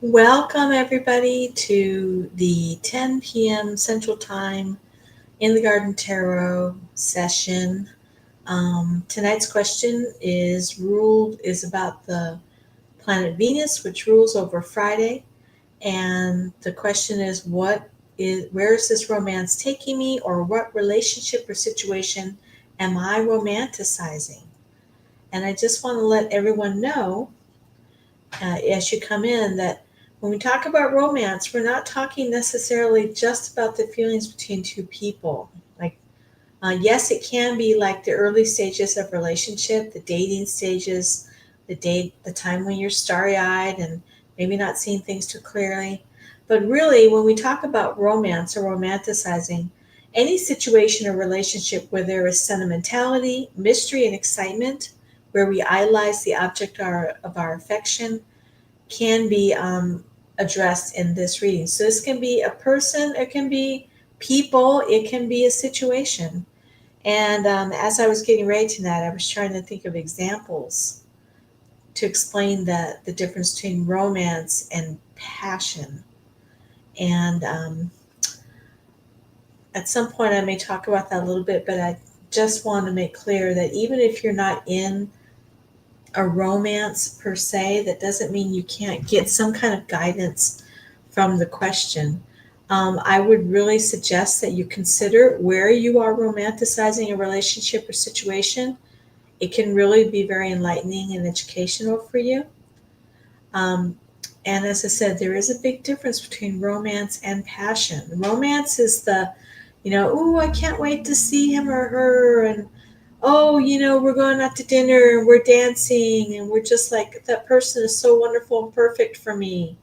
Welcome, everybody, to the 10 p.m. Central Time in the Garden Tarot session. Tonight's question is about the planet Venus, which rules over Friday. And the question is, where is this romance taking me, or what relationship or situation am I romanticizing? And I just want to let everyone know as you come in that when we talk about romance, we're not talking necessarily just about the feelings between two people. Yes, it can be like the early stages of relationship, the dating stages, the time when you're starry-eyed and maybe not seeing things too clearly. But really, when we talk about romance or romanticizing, any situation or relationship where there is sentimentality, mystery, and excitement, where we idolize the object of our affection, can be addressed in this reading. So this can be a person, it can be people, it can be a situation. And as I was getting ready tonight, I was trying to think of examples to explain the difference between romance and passion. And at some point, I may talk about that a little bit, but I just want to make clear that even if you're not in a romance per se, that doesn't mean you can't get some kind of guidance from the question. I would really suggest that you consider where you are romanticizing a relationship or situation. It can really be very enlightening and educational for you. Um, and as I said, there is a big difference between romance and passion. Romance is oh, I can't wait to see him or her, and oh, we're going out to dinner and we're dancing and we're just like, that person is so wonderful and perfect for me.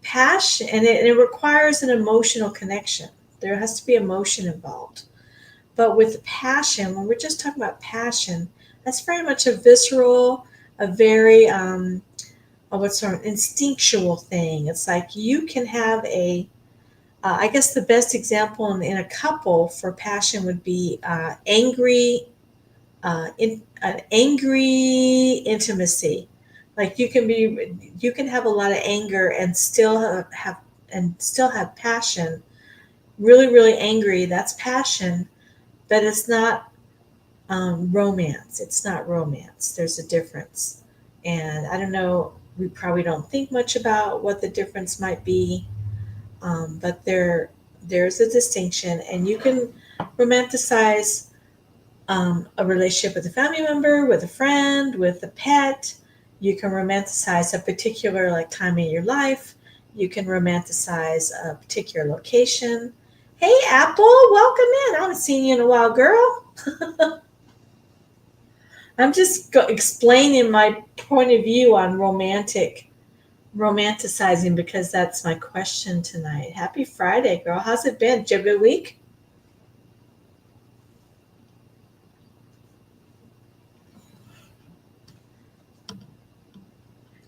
Passion, and it requires an emotional connection. There has to be emotion involved. But with passion, when we're just talking about passion, that's very much a visceral, a very, what's sort of instinctual thing. It's like you can have I guess the best example in a couple for passion would be an angry intimacy. Like you can have a lot of anger and still have passion. Really, really angry. That's passion, but it's not romance. It's not romance. There's a difference, and I don't know. We probably don't think much about what the difference might be, but there's a distinction, and you can romanticize a relationship with a family member, with a friend, with a pet. You can romanticize a particular like time in your life. You can romanticize a particular location. Hey, Apple, welcome in. I haven't seen you in a while, girl. I'm just explaining my point of view on romanticizing because that's my question tonight. Happy Friday, girl. How's it been? Did you have a good week?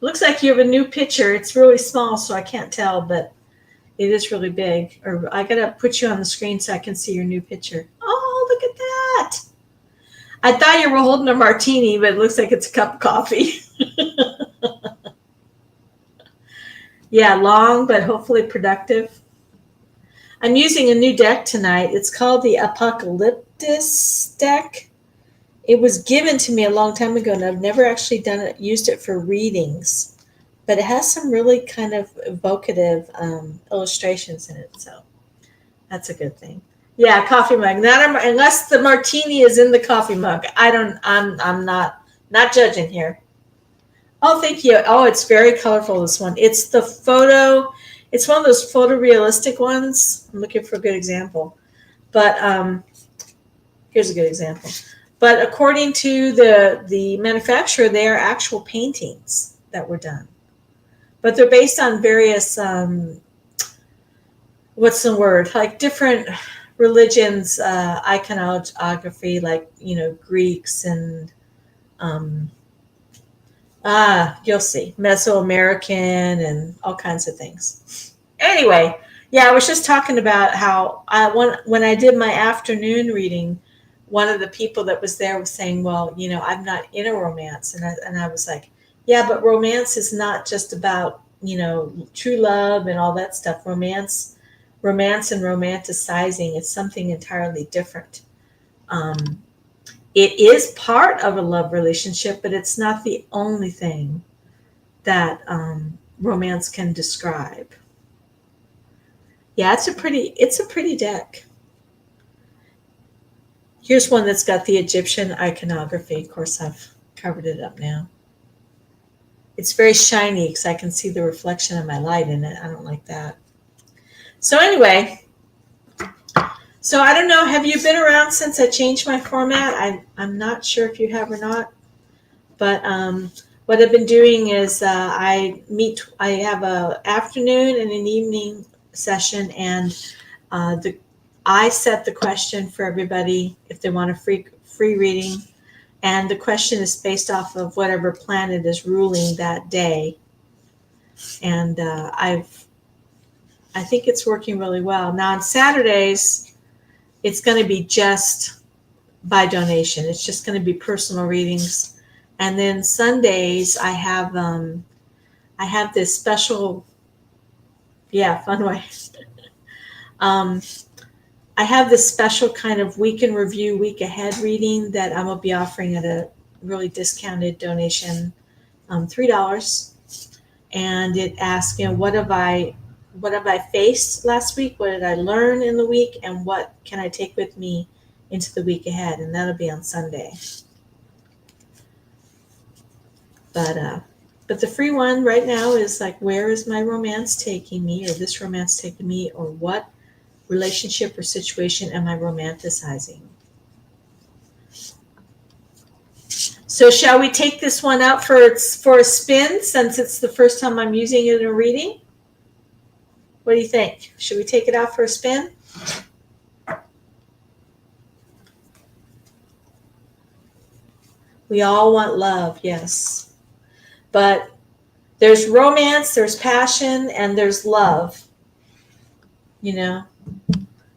Looks like you have a new picture. It's really small, so I can't tell, but it is really big. Or I gotta put you on the screen so I can see your new picture. Oh, look at that! I thought you were holding a martini, but it looks like it's a cup of coffee. Yeah, long, but hopefully productive. I'm using a new deck tonight. It's called the Apocalyptus deck. It was given to me a long time ago, and I've never actually used it for readings. But it has some really kind of evocative illustrations in it, so that's a good thing. Yeah, coffee mug. Not unless the martini is in the coffee mug. I don't. I'm not judging here. Oh, thank you. Oh, it's very colorful. This one. It's the photo. It's one of those photorealistic ones. I'm looking for a good example, but here's a good example. But according to the manufacturer, they are actual paintings that were done, but they're based on various what's the word, like different religions, iconography, like Greeks and um, you'll see Mesoamerican and all kinds of things. Anyway, yeah, I was just talking about how when I did my afternoon reading, one of the people that was there was saying, "Well, I'm not in a romance," and I was like, "Yeah, but romance is not just about true love and all that stuff. Romance and romanticizing is something entirely different. Um, it is part of a love relationship, but it's not the only thing that romance can describe. Yeah, it's a pretty deck. Here's one that's got the Egyptian iconography. Of course, I've covered it up now. It's very shiny because I can see the reflection of my light in it. I don't like that. So anyway, so I don't know, have you been around since I changed my format? I'm not sure if you have or not. But what I've been doing is I have a afternoon and an evening session, and I set the question for everybody if they want a free reading, and the question is based off of whatever planet is ruling that day. And I think it's working really well. Now on Saturdays, it's going to be just by donation. It's just going to be personal readings. And then Sundays, I have this special, fun way. I have this special kind of week in review, week ahead reading that I'm gonna be offering at a really discounted donation, $3. And it asks, what have I faced last week? What did I learn in the week? And what can I take with me into the week ahead? And that'll be on Sunday. But the free one right now is like, where is my romance taking me, or this romance taking me, or what relationship or situation am I romanticizing? So shall we take this one out for a spin, since it's the first time I'm using it in a reading? What do you think? Should we take it out for a spin? We all want love, yes. But there's romance, there's passion, and there's love.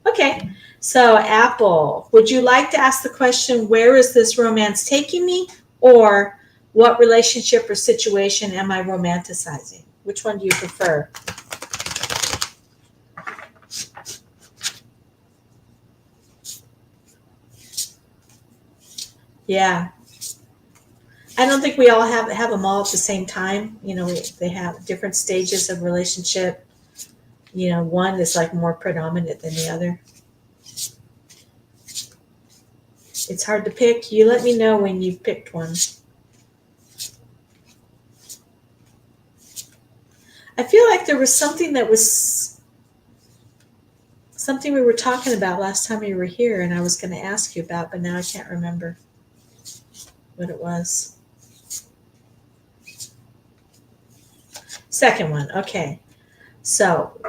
Okay, so Apple, would you like to ask the question, where is this romance taking me? Or what relationship or situation am I romanticizing? Which one do you prefer? Yeah. I don't think we all have them all at the same time. They have different stages of relationship. One is like more predominant than the other. It's hard to pick. You let me know when you've picked one. I feel like there was something we were talking about last time you were here, and I was going to ask you about, but now I can't remember what it was. Second one, okay. So,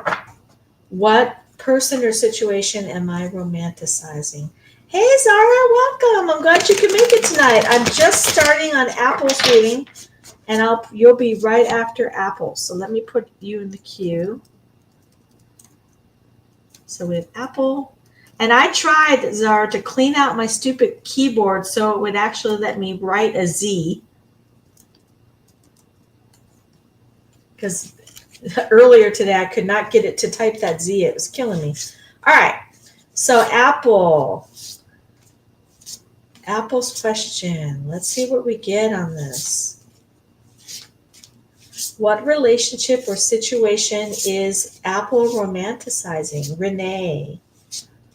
what person or situation am I romanticizing? Hey, Zara, welcome. I'm glad you could make it tonight. I'm just starting on Apple's reading, and you'll be right after Apple. So let me put you in the queue. So we have Apple. And I tried, Zara, to clean out my stupid keyboard so it would actually let me write a Z. Because earlier today I could not get it to type that Z. It was killing me. All right. So Apple's question. Let's see what we get on this. What relationship or situation is Apple romanticizing? Renee.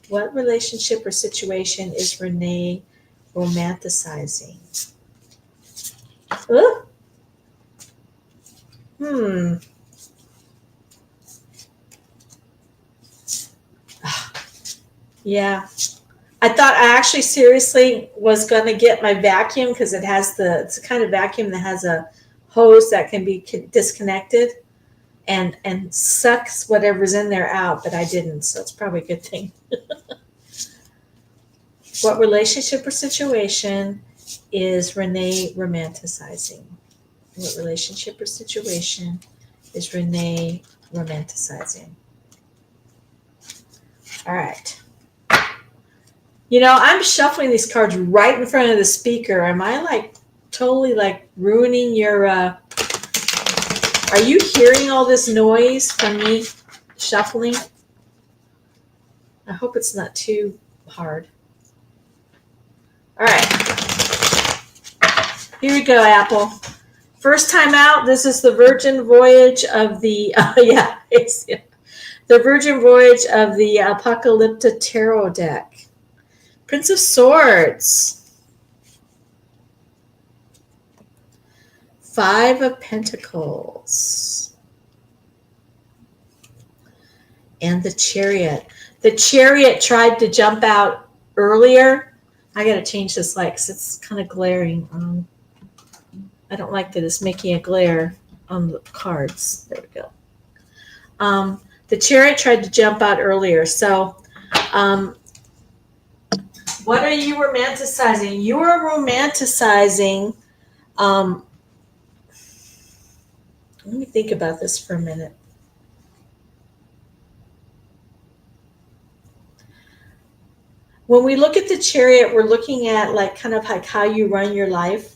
What relationship or situation is Renee romanticizing? Yeah. I thought I actually seriously was going to get my vacuum because it's a kind of vacuum that has a hose that can be disconnected and sucks whatever's in there out, but I didn't, so it's probably a good thing. What relationship or situation is Renee romanticizing? What relationship or situation is Renee romanticizing? All right. I'm shuffling these cards right in front of the speaker. Am I totally ruining your Are you hearing all this noise from me shuffling? I hope it's not too hard. All right. Here we go, Apple. First time out, this is the Virgin Voyage of the, the Virgin Voyage of the Apocalyptic Tarot deck. Prince of Swords. 5 of Pentacles. And the Chariot. The Chariot tried to jump out earlier. I got to change this light because it's kind of glaring. I don't like that it's making a glare on the cards. There we go. The Chariot tried to jump out earlier. So what are you romanticizing? You are romanticizing. Let me think about this for a minute. When we look at the Chariot, we're looking at like kind of like how you run your life.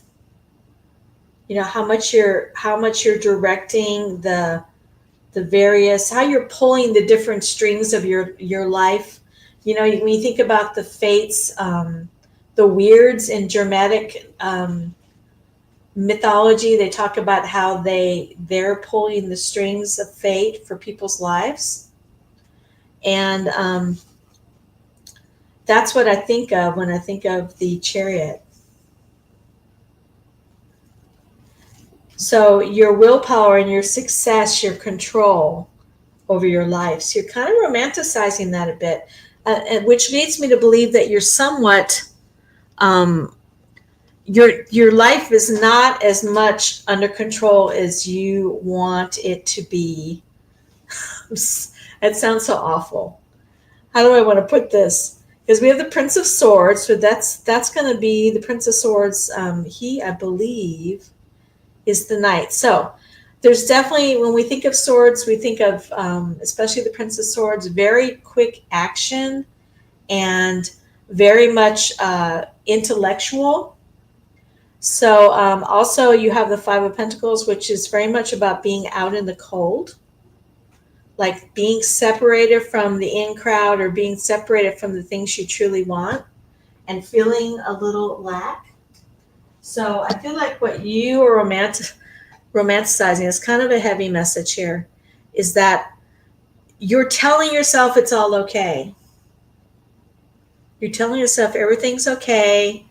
You know, how much you're directing the various, how you're pulling the different strings of your life. You know, when you think about the fates, the weirds in Germanic mythology, they talk about how they're pulling the strings of fate for people's lives. And that's what I think of when I think of the Chariot. So your willpower and your success, your control over your life. So you're kind of romanticizing that a bit, which leads me to believe that you're somewhat, your life is not as much under control as you want it to be. That sounds so awful. How do I want to put this? Because we have the Prince of Swords, so that's going to be the Prince of Swords. He, I believe, is the Knight. So there's definitely, when we think of swords, we think of, especially the Prince of Swords, very quick action and very much intellectual. So also you have the 5 of Pentacles, which is very much about being out in the cold, like being separated from the in crowd or being separated from the things you truly want and feeling a little lack. So I feel like what you are romanticizing is kind of a heavy message here, is that you're telling yourself it's all okay. You're telling yourself everything's okay,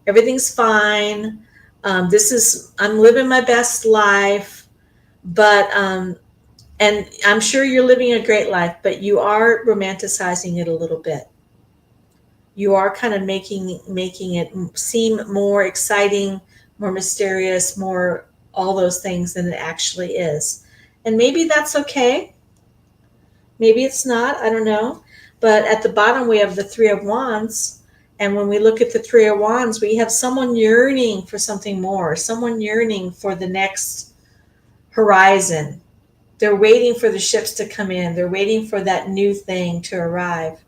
everything's fine. I'm living my best life, but and I'm sure you're living a great life, but you are romanticizing it a little bit. You are kind of making it seem more exciting, more mysterious, more all those things than it actually is. And maybe that's okay. Maybe it's not, I don't know. But at the bottom, we have the 3 of Wands. And when we look at the 3 of Wands, we have someone yearning for something more, someone yearning for the next horizon. They're waiting for the ships to come in. They're waiting for that new thing to arrive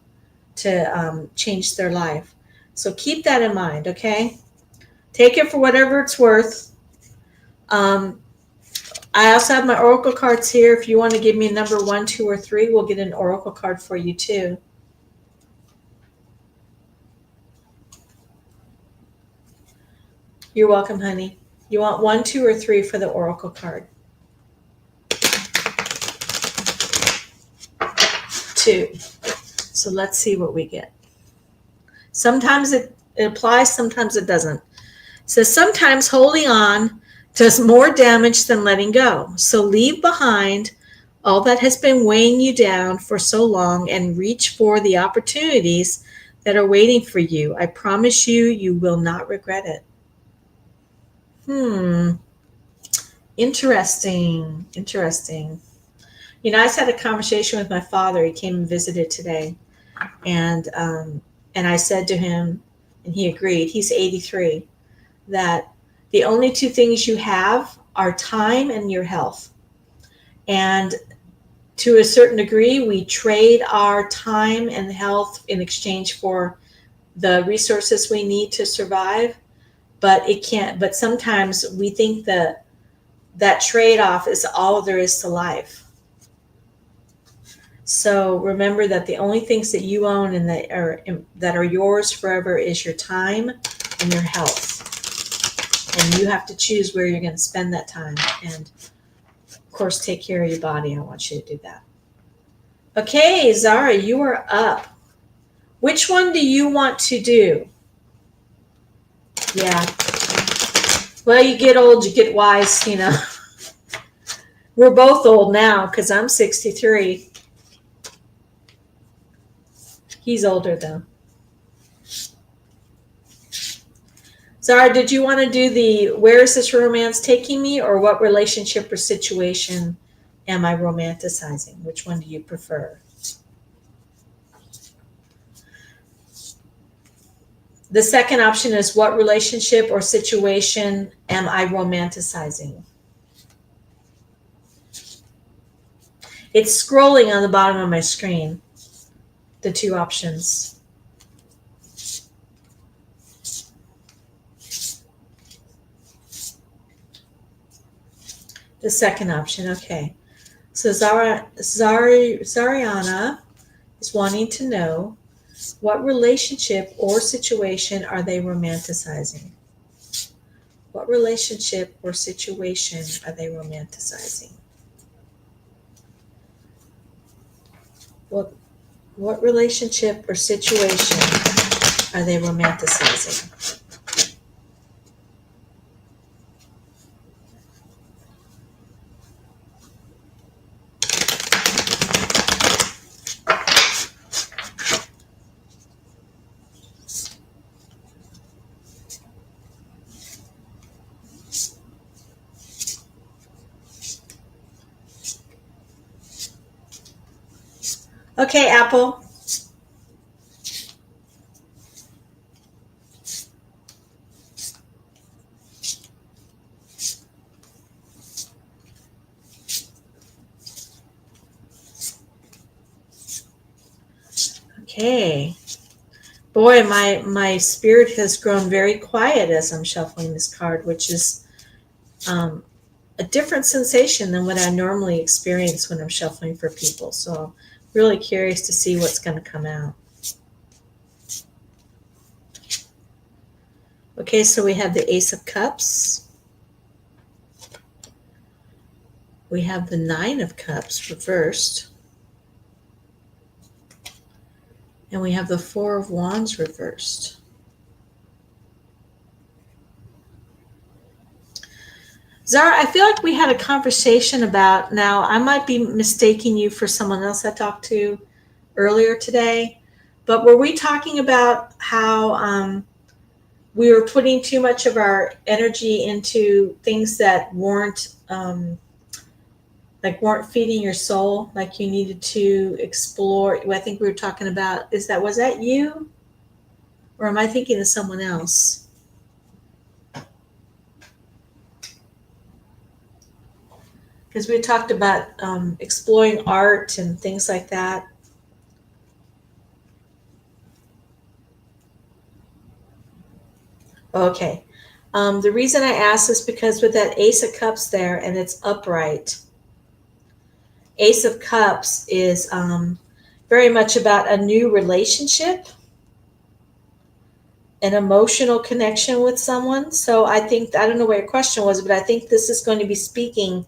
to change their life. So keep that in mind, okay? Take it for whatever it's worth. I also have my oracle cards here. If you want to give me a number 1, 2, or 3, we'll get an oracle card for you too. You're welcome, honey. You want 1, 2, or 3 for the oracle card? 2. So let's see what we get. Sometimes it applies, sometimes it doesn't. So sometimes holding on does more damage than letting go. So leave behind all that has been weighing you down for so long and reach for the opportunities that are waiting for you. I promise you, you will not regret it. Interesting. You know, I just had a conversation with my father. He came and visited today. And I said to him, and he agreed, he's 83, that the only 2 things you have are time and your health. And to a certain degree, we trade our time and health in exchange for the resources we need to survive. But sometimes we think that that trade-off is all there is to life. So remember that the only things that you own and that are yours forever is your time and your health. And you have to choose where you're going to spend that time. And of course, take care of your body. I want you to do that. Okay, Zara, you are up. Which one do you want to do? Yeah. Well, you get old, you get wise, you know. We're both old now because I'm 63. He's older though. Zara, did you want to do the where is this romance taking me, or what relationship or situation am I romanticizing? Which one do you prefer? The second option is what relationship or situation am I romanticizing? It's scrolling on the bottom of my screen, the two options. The second option, okay. So Zariana is wanting to know what relationship or situation are they romanticizing? What relationship or situation are they romanticizing? What relationship or situation are they romanticizing? Okay, Apple. Okay. Boy, my spirit has grown very quiet as I'm shuffling this card, which is a different sensation than what I normally experience when I'm shuffling for people. So I'm really curious to see what's going to come out. Okay, so we have the Ace of Cups. We have the Nine of Cups reversed. And we have the Four of Wands reversed. Zara, I feel like we had a conversation about, now I might be mistaking you for someone else I talked to earlier today, but were we talking about how we were putting too much of our energy into things that weren't feeding your soul, like you needed to explore? I think we were talking about, was that you? Or am I thinking of someone else? Because we talked about exploring art and things like that. Okay. The reason I asked is because with that Ace of Cups there, and it's upright, Ace of Cups is very much about a new relationship, an emotional connection with someone. So I don't know what your question was, but I think this is going to be speaking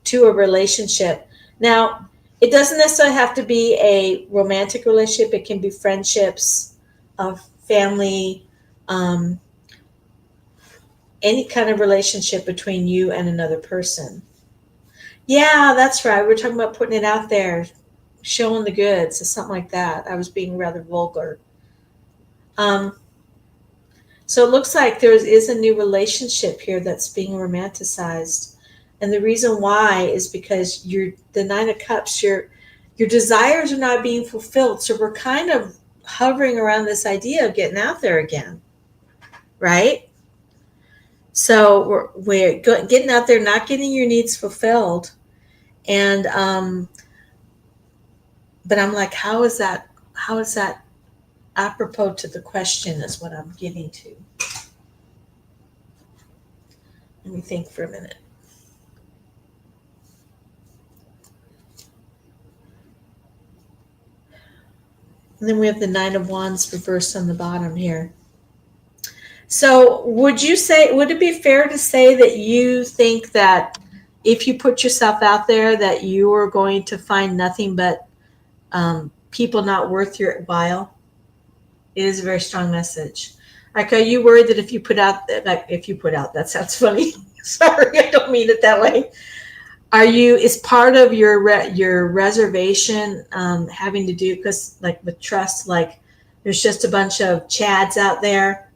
to a relationship. Now, it doesn't necessarily have to be a romantic relationship. It can be friendships, family, any kind of relationship between you and another person. Yeah, that's right. We're talking about putting it out there, showing the goods, or something like that. I was being rather vulgar. So it looks like there is a new relationship here that's being romanticized. And the reason why is because the Nine of Cups, your desires are not being fulfilled. So we're kind of hovering around this idea of getting out there again, right? So we're getting out there, not getting your needs fulfilled. And but I'm like, how is that apropos to the question is what I'm getting to. Let me think for a minute. And then we have the Nine of Wands reversed on the bottom here. So would it be fair to say that you think that if you put yourself out there that you are going to find nothing but people not worth your while? It is a very strong message. Like, are you worried that if you put out, that sounds funny. Sorry, I don't mean it that way. Is part of your reservation having to do, because like with trust, like there's just a bunch of chads out there,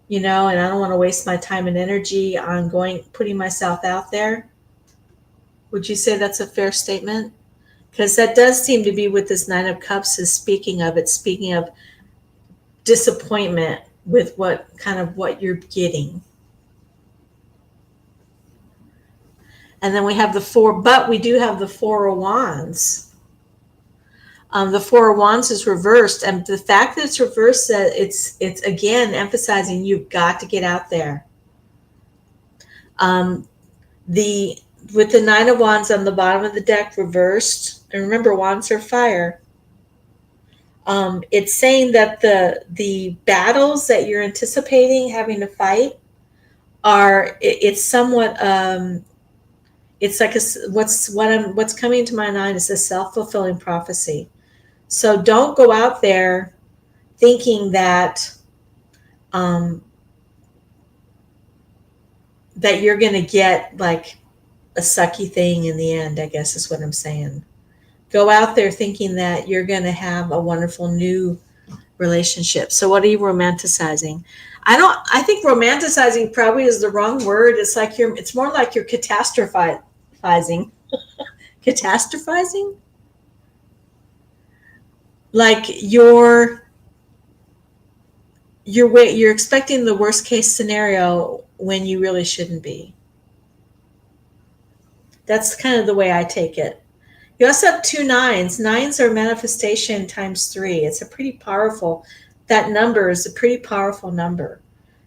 and I don't want to waste my time and energy on putting myself out there. Would you say that's a fair statement? Because that does seem to be what this Nine of Cups is speaking of. It's speaking of disappointment with what you're getting. And then we have we do have the Four of Wands. The Four of Wands is reversed, and the fact that it's reversed, it's again emphasizing you've got to get out there. With the Nine of Wands on the bottom of the deck reversed, and remember, wands are fire. It's saying that the battles that you're anticipating having to fight it's somewhat it's like what's coming to my mind is a self-fulfilling prophecy. So don't go out there thinking that that you're going to get like a sucky thing in the end, I guess is what I'm saying. Go out there thinking that you're going to have a wonderful new relationship. So what are you romanticizing? I think romanticizing probably is the wrong word. It's more like you're catastrophizing. Catastrophizing? Like you're expecting the worst case scenario when you really shouldn't be. That's kind of the way I take it. You also have two nines. Nines are manifestation times 3. It's that number is a pretty powerful number.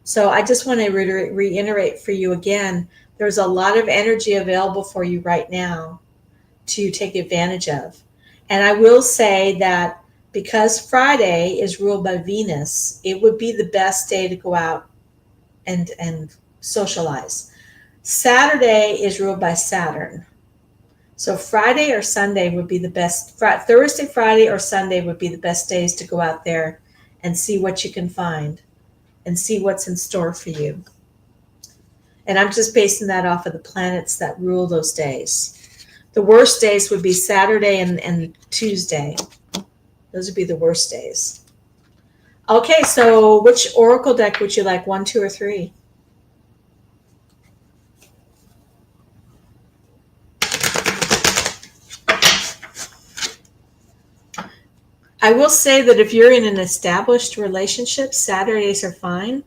So I just want to reiterate for you again, there's a lot of energy available for you right now to take advantage of. And I will say that because Friday is ruled by Venus, it would be the best day to go out and socialize. Saturday is ruled by Saturn. So Friday or Sunday would be the best. Thursday, Friday, or Sunday would be the best days to go out there and see what you can find and see what's in store for you. And I'm just basing that off of the planets that rule those days. The worst days would be Saturday and Tuesday. Those would be the worst days. Okay, so which oracle deck would you like? 1, 2, or 3? I will say that if you're in an established relationship, Saturdays are fine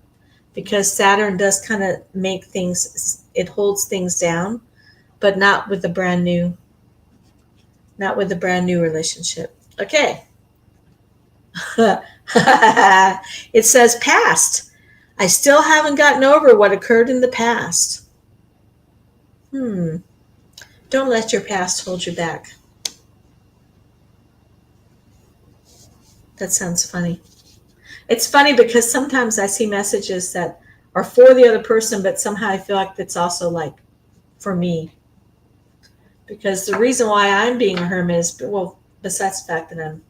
because Saturn does kind of make things, it holds things down, but not with a brand new relationship. Okay. It says past. I still haven't gotten over what occurred in the past. Don't let your past hold you back. That sounds funny. It's funny because sometimes I see messages that are for the other person, but somehow I feel like it's also like for me. Because the reason why I'm being a hermit is, well, besides the fact that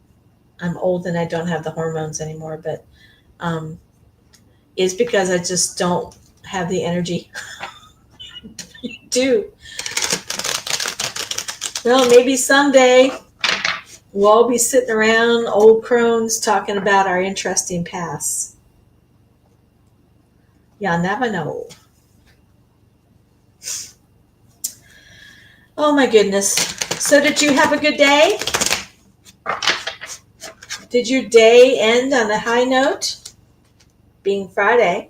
I'm old and I don't have the hormones anymore, but is because I just don't have the energy. You do. Well, maybe someday we'll all be sitting around, old crones, talking about our interesting pasts. Y'all never know. Oh my goodness. So did you have a good day? Did your day end on a high note? Being Friday.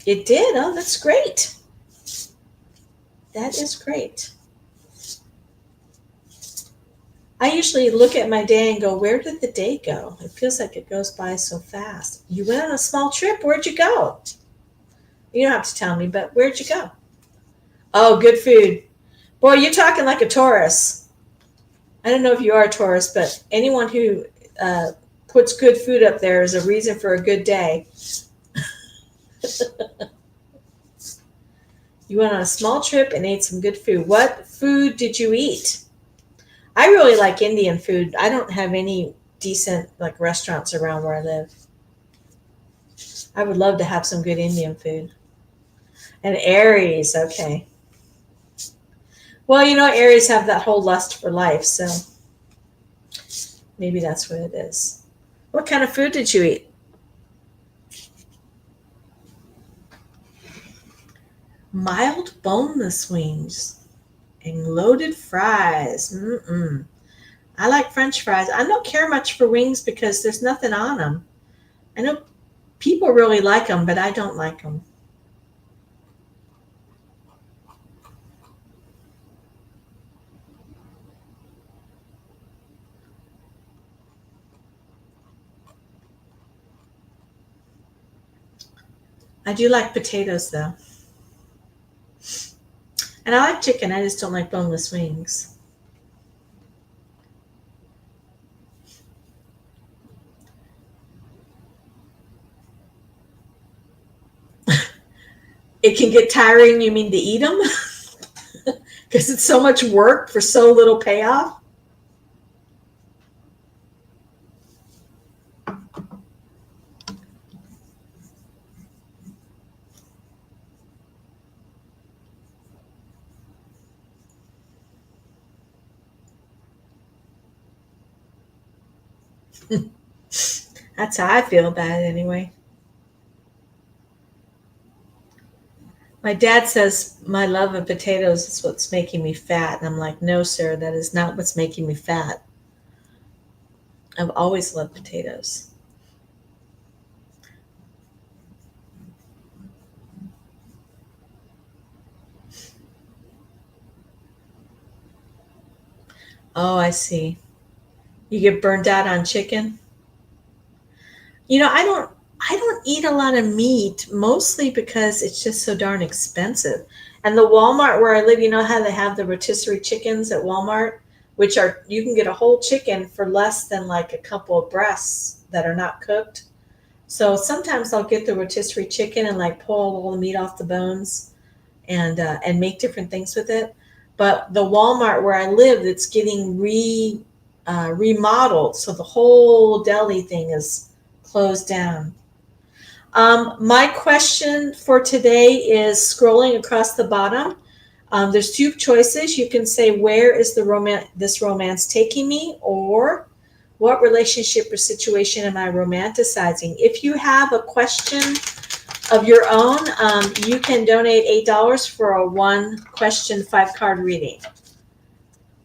It did. Oh, that's great. That is great. I usually look at my day and go, where did the day go? It feels like it goes by so fast. You went on a small trip. Where'd you go? You don't have to tell me, but where'd you go? Oh, good food. Boy, you're talking like a Taurus. I don't know if you are a Taurus, but anyone who puts good food up there is a reason for a good day. You went on a small trip and ate some good food. What food did you eat? I really like Indian food. I don't have any decent like restaurants around where I live. I would love to have some good Indian food. And Aries, okay. Well, Aries have that whole lust for life, so maybe that's what it is. What kind of food did you eat? Mild boneless wings and loaded fries. I like French fries. I don't care much for wings because there's nothing on them. I know people really like them, but I don't like them. I do like potatoes though. And I like chicken. I just don't like boneless wings. It can get tiring, you mean to eat them? Because it's so much work for so little payoff? That's how I feel about it anyway. My dad says my love of potatoes is what's making me fat. And I'm like, no, sir, that is not what's making me fat. I've always loved potatoes. Oh, I see. You get burned out on chicken? I don't eat a lot of meat, mostly because it's just so darn expensive. And the Walmart where I live, you know how they have the rotisserie chickens at Walmart, which are you can get a whole chicken for less than like a couple of breasts that are not cooked. So sometimes I'll get the rotisserie chicken and like pull all the meat off the bones and make different things with it. But the Walmart where I live, it's getting remodeled, so the whole deli thing is closed down. My question for today is scrolling across the bottom. There's two choices. You can say, "Where is this romance taking me?" or "What relationship or situation am I romanticizing?" If you have a question of your own, you can donate $8 for a 1-question 5-card reading.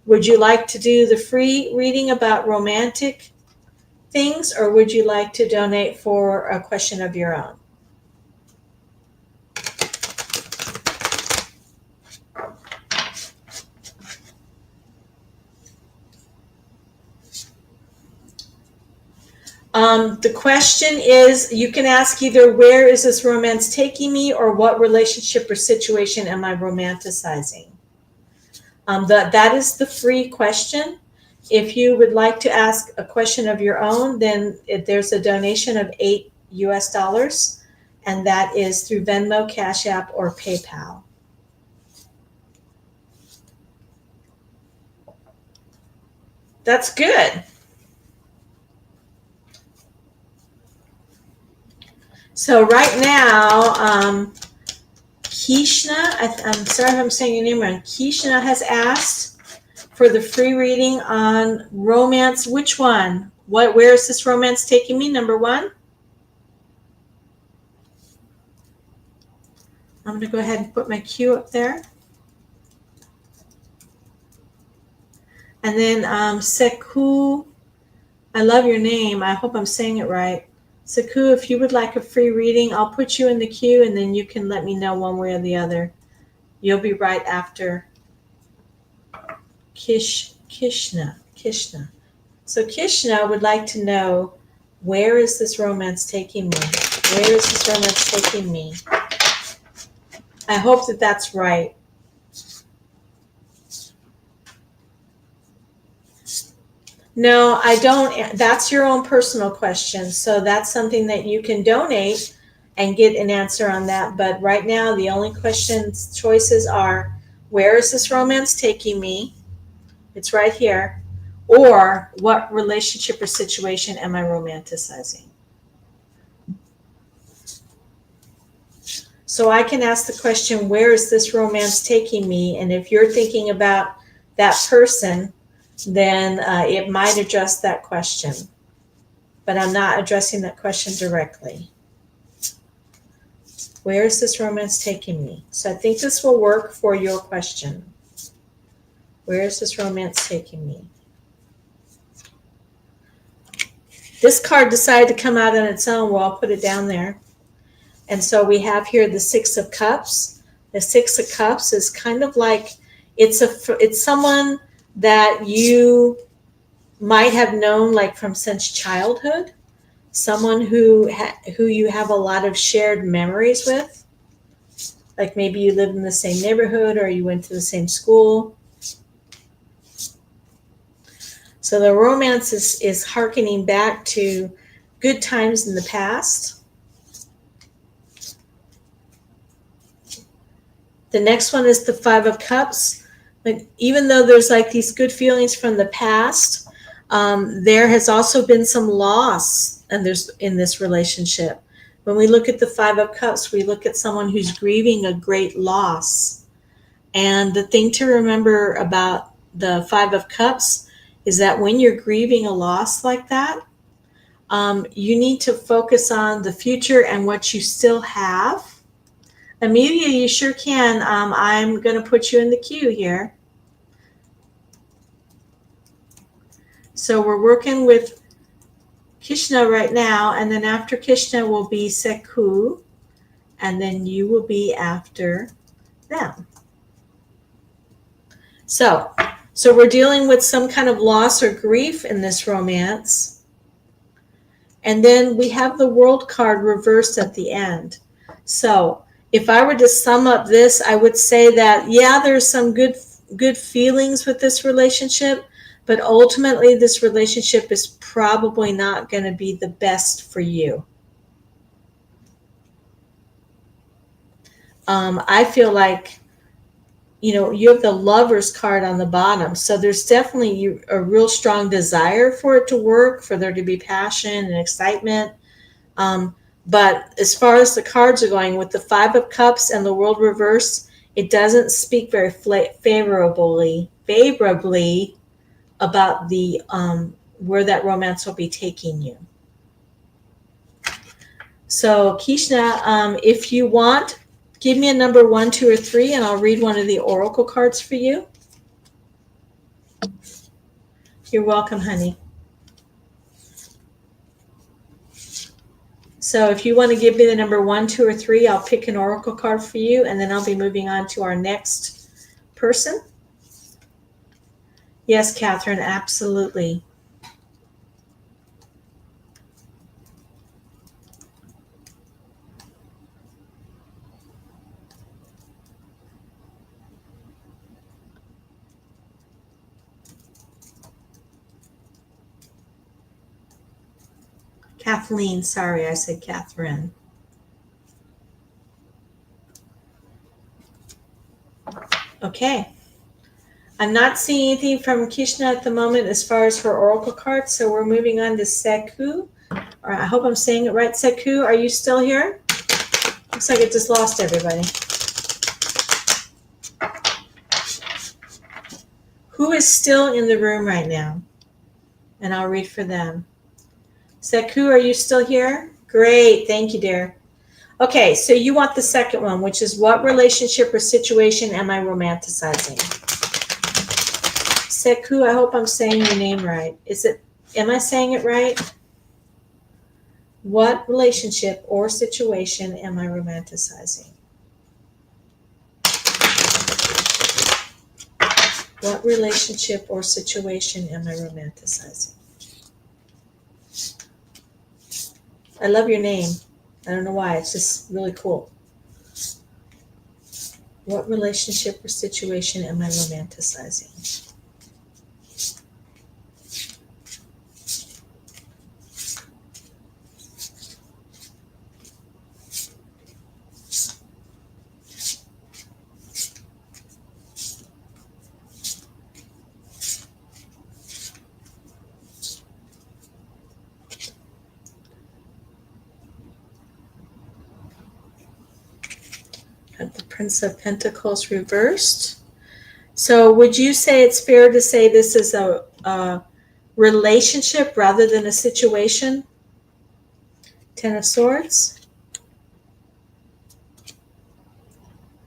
Would you like to do the free reading about romantic things, or would you like to donate for a question of your own? The question is, you can ask either where is this romance taking me or what relationship or situation am I romanticizing? That is the free question. If you would like to ask a question of your own, then there's a donation of $8, and that is through Venmo, Cash App, or PayPal. That's good. So right now, Kishna, I'm sorry if I'm saying your name wrong. Kishna has asked for the free reading on romance. Which one? Where is this romance taking me? Number 1. I'm going to go ahead and put my cue up there. And then Seku, I love your name. I hope I'm saying it right. Seku, if you would like a free reading, I'll put you in the queue and then you can let me know one way or the other. You'll be right after Kishna. So Kishna would like to know, where is this romance taking me? Where is this romance taking me? I hope that that's right. No, I don't. That's your own personal question. So that's something that you can donate and get an answer on that. But right now, the only questions choices are, where is this romance taking me? It's right here. Or what relationship or situation am I romanticizing? So I can ask the question, where is this romance taking me? And if you're thinking about that person, then it might address that question. But I'm not addressing that question directly. Where is this romance taking me? So I think this will work for your question. Where is this romance taking me? This card decided to come out on its own. Well, I'll put it down there. And so we have here the Six of Cups. The Six of Cups is kind of like it's someone that you might have known like from since childhood, someone who you have a lot of shared memories with. Like maybe you lived in the same neighborhood or you went to the same school. So the romance is hearkening back to good times in the past. The next one is the Five of Cups. But even though there's like these good feelings from the past, there has also been some loss and there's in this relationship. When we look at the Five of Cups, we look at someone who's grieving a great loss. And the thing to remember about the Five of Cups is that when you're grieving a loss like that, you need to focus on the future and what you still have. Amelia, you sure can. I'm going to put you in the queue here. So we're working with Krishna right now, and then after Krishna will be Seku, and then you will be after them. So we're dealing with some kind of loss or grief in this romance. And then we have the World card reversed at the end. So if I were to sum up this, I would say that, yeah, there's some good feelings with this relationship, but ultimately this relationship is probably not going to be the best for you. I feel like, you have the Lovers card on the bottom. So there's definitely a real strong desire for it to work, for there to be passion and excitement. But as far as the cards are going, with the Five of Cups and the World reverse, it doesn't speak very favorably about the where that romance will be taking you. So Kishna, if you want, give me a number 1, 2, or 3, and I'll read one of the oracle cards for you. You're welcome, honey. So if you want to give me the number 1, 2, or 3, I'll pick an oracle card for you, and then I'll be moving on to our next person. Yes, Catherine, absolutely. Kathleen, sorry, I said Catherine. Okay. I'm not seeing anything from Kishna at the moment as far as her oracle cards, so we're moving on to Seku. Or I hope I'm saying it right. Seku, are you still here? Looks like it just lost everybody. Who is still in the room right now? And I'll read for them. Seku, are you still here? Great, thank you, dear. Okay, so you want the second one, which is, what relationship or situation am I romanticizing? Seku, I hope I'm saying your name right. Am I saying it right? What relationship or situation am I romanticizing? What relationship or situation am I romanticizing? I love your name. I don't know why. It's just really cool. What relationship or situation am I romanticizing? Got the Prince of Pentacles reversed. So would you say it's fair to say this is a relationship rather than a situation? Ten of Swords.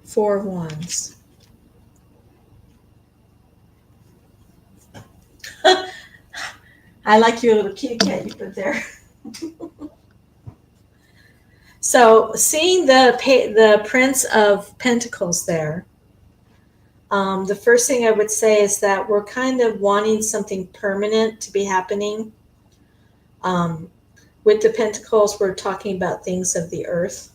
Four of Wands. I like your little kitty cat you put there. So seeing the Prince of Pentacles there, the first thing I would say is that we're kind of wanting something permanent to be happening. With the Pentacles, we're talking about things of the earth.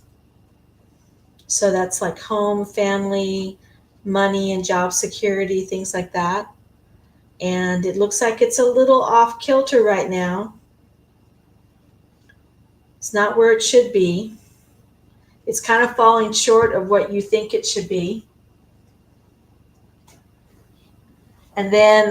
So that's like home, family, money, and job security, things like that. And it looks like it's a little off kilter right now. It's not where it should be. It's kind of falling short of what you think it should be. And then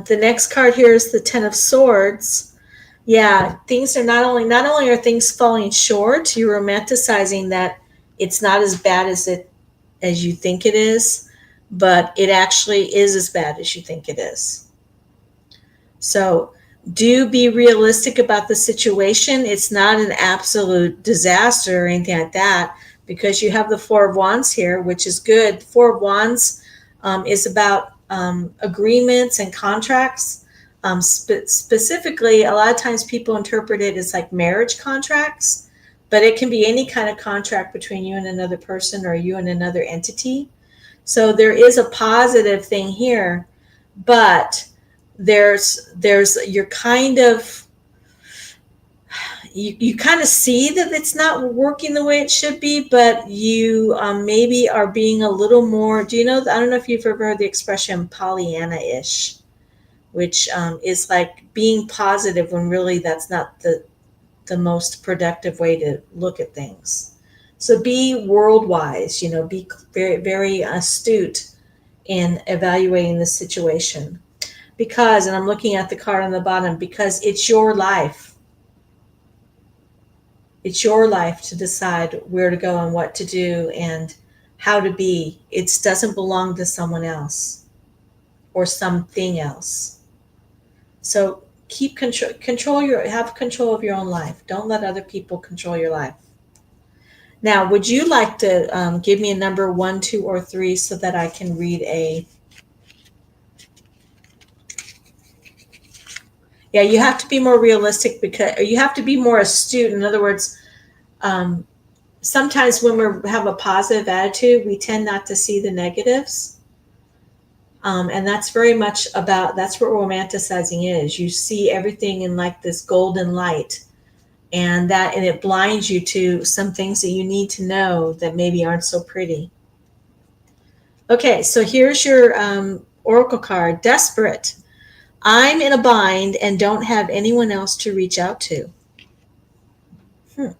the next card here is the Ten of Swords. Yeah, things are not only are things falling short, you're romanticizing that it's not as bad as you think it is, but it actually is as bad as you think it is. So do be realistic about the situation. It's not an absolute disaster or anything like that, because you have the Four of Wands here, which is good. Four of Wands is about agreements and contracts. Specifically, a lot of times people interpret it as like marriage contracts, but it can be any kind of contract between you and another person or you and another entity. So there is a positive thing here, but there's you're kind of you kind of see that it's not working the way it should be, but you maybe are being a little more, I don't know if you've ever heard the expression Pollyanna-ish, which is like being positive when really that's not the most productive way to look at things. So be world-wise, be very, very astute in evaluating the situation. Because, and I'm looking at the card on the bottom, because it's your life. It's your life to decide where to go and what to do and how to be. It doesn't belong to someone else or something else. So keep have control of your own life. Don't let other people control your life. Now, would you like to give me a number 1, 2, or 3 so that I can read a... Yeah, you have to be more realistic, because you have to be more astute. In other words, sometimes when we have a positive attitude, we tend not to see the negatives. And that's very much that's what romanticizing is. You see everything in like this golden light, and it blinds you to some things that you need to know that maybe aren't so pretty. Okay, so here's your oracle card, Desperate. I'm in a bind and don't have anyone else to reach out to. Now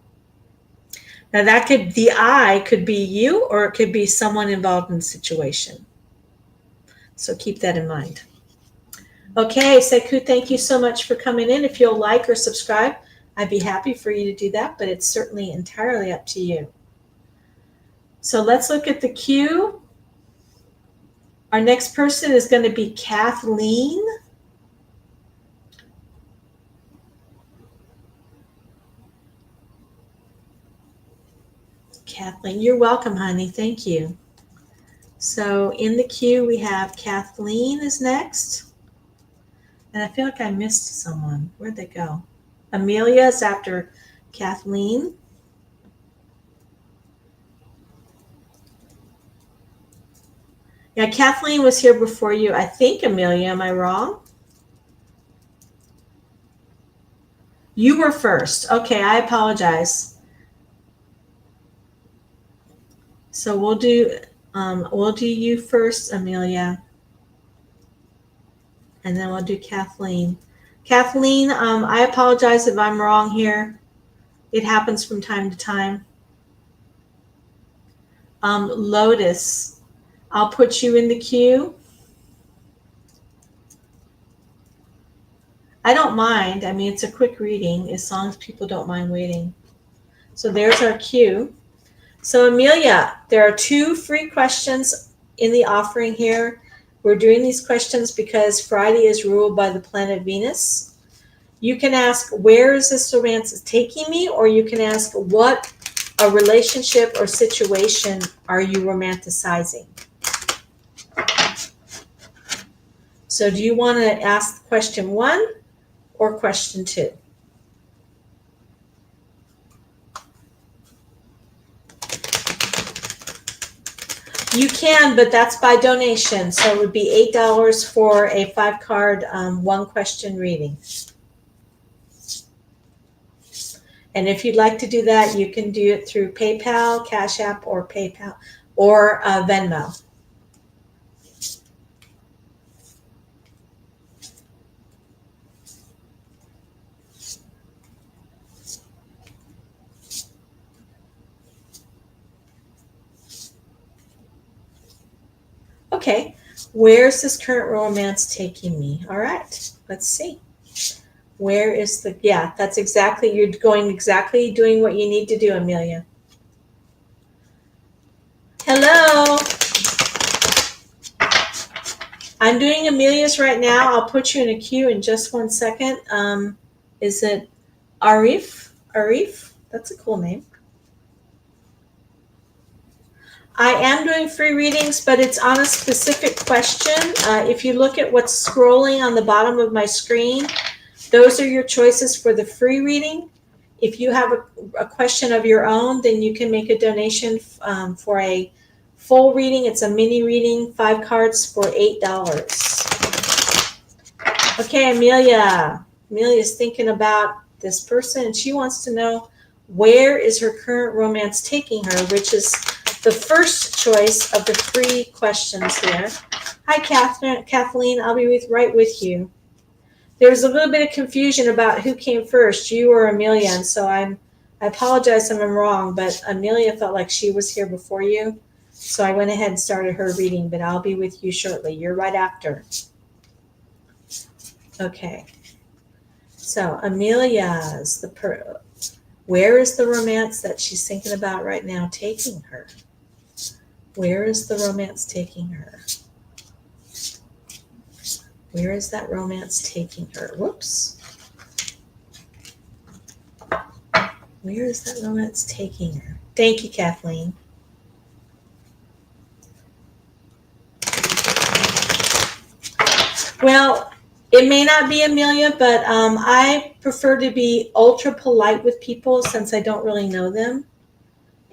the I could be you, or it could be someone involved in the situation. So keep that in mind. Okay, Seku, thank you so much for coming in. If you'll like or subscribe, I'd be happy for you to do that, but it's certainly entirely up to you. So let's look at the cue. Our next person is going to be Kathleen. Kathleen, you're welcome, honey. Thank you. So in the queue, we have Kathleen is next. And I feel like I missed someone. Where'd they go? Amelia is after Kathleen. Yeah, Kathleen was here before you. I think, Amelia, am I wrong? You were first. Okay, I apologize. So we'll do We'll do you first, Amelia, and then we'll do Kathleen. Kathleen, I apologize if I'm wrong here. It happens from time to time. Lotus, I'll put you in the queue. I don't mind. I mean, it's a quick reading as long as people don't mind waiting. So there's our queue. So Amelia, there are 2 free questions in the offering here. We're doing these questions because Friday is ruled by the planet Venus. You can ask, where is this romance taking me? Or you can ask, what a relationship or situation are you romanticizing? So do you want to ask question 1 or question 2? You can, but that's by donation. So it would be $8 for a 5-card, 1-question reading. And if you'd like to do that, you can do it through PayPal, Cash App, or PayPal, or Venmo. Okay, where's this current romance taking me? All right, let's see. Where is the, yeah, that's exactly, you're going exactly doing what you need to do, Amelia. Hello. I'm doing Amelia's right now. I'll put you in a queue in just 1 second. Is it Arif? Arif? That's a cool name. I am doing free readings, but it's on a specific question. If you look at what's scrolling on the bottom of my screen, those are your choices for the free reading. If you have a question of your own, then you can make a donation for a full reading. It's a mini reading, 5 cards for $8. Okay, Amelia. Amelia's thinking about this person, and she wants to know, where is her current romance taking her, which is the first choice of the free questions here. Hi, Kathleen. I'll be right with you. There's a little bit of confusion about who came first, you or Amelia, and so I apologize if I'm wrong, but Amelia felt like she was here before you, so I went ahead and started her reading, but I'll be with you shortly. You're right after. Okay. So Amelia's where is the romance that she's thinking about right now taking her? Where is the romance taking her? Where is that romance taking her? Whoops. Where is that romance taking her? Thank you, Kathleen. Well, it may not be Amelia, but I prefer to be ultra polite with people since I don't really know them,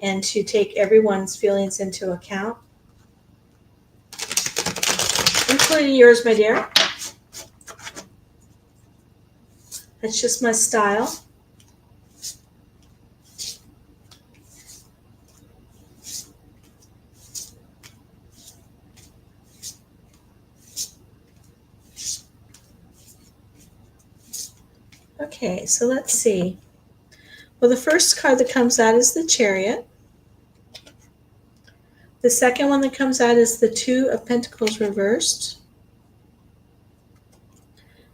and to take everyone's feelings into account, including yours, my dear. That's just my style. Okay, so let's see. Well, the first card that comes out is the Chariot. The second one that comes out is the 2 of Pentacles reversed.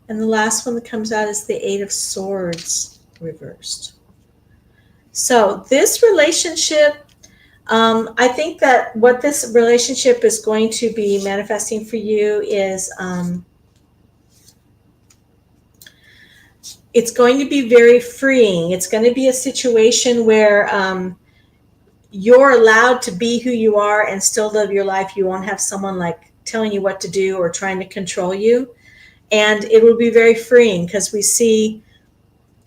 And the last one that comes out is the 8 of Swords reversed. So this relationship, I think that what this relationship is going to be manifesting for you is it's going to be very freeing. It's going to be a situation where you're allowed to be who you are and still live your life. You won't have someone like telling you what to do or trying to control you. And it will be very freeing because we see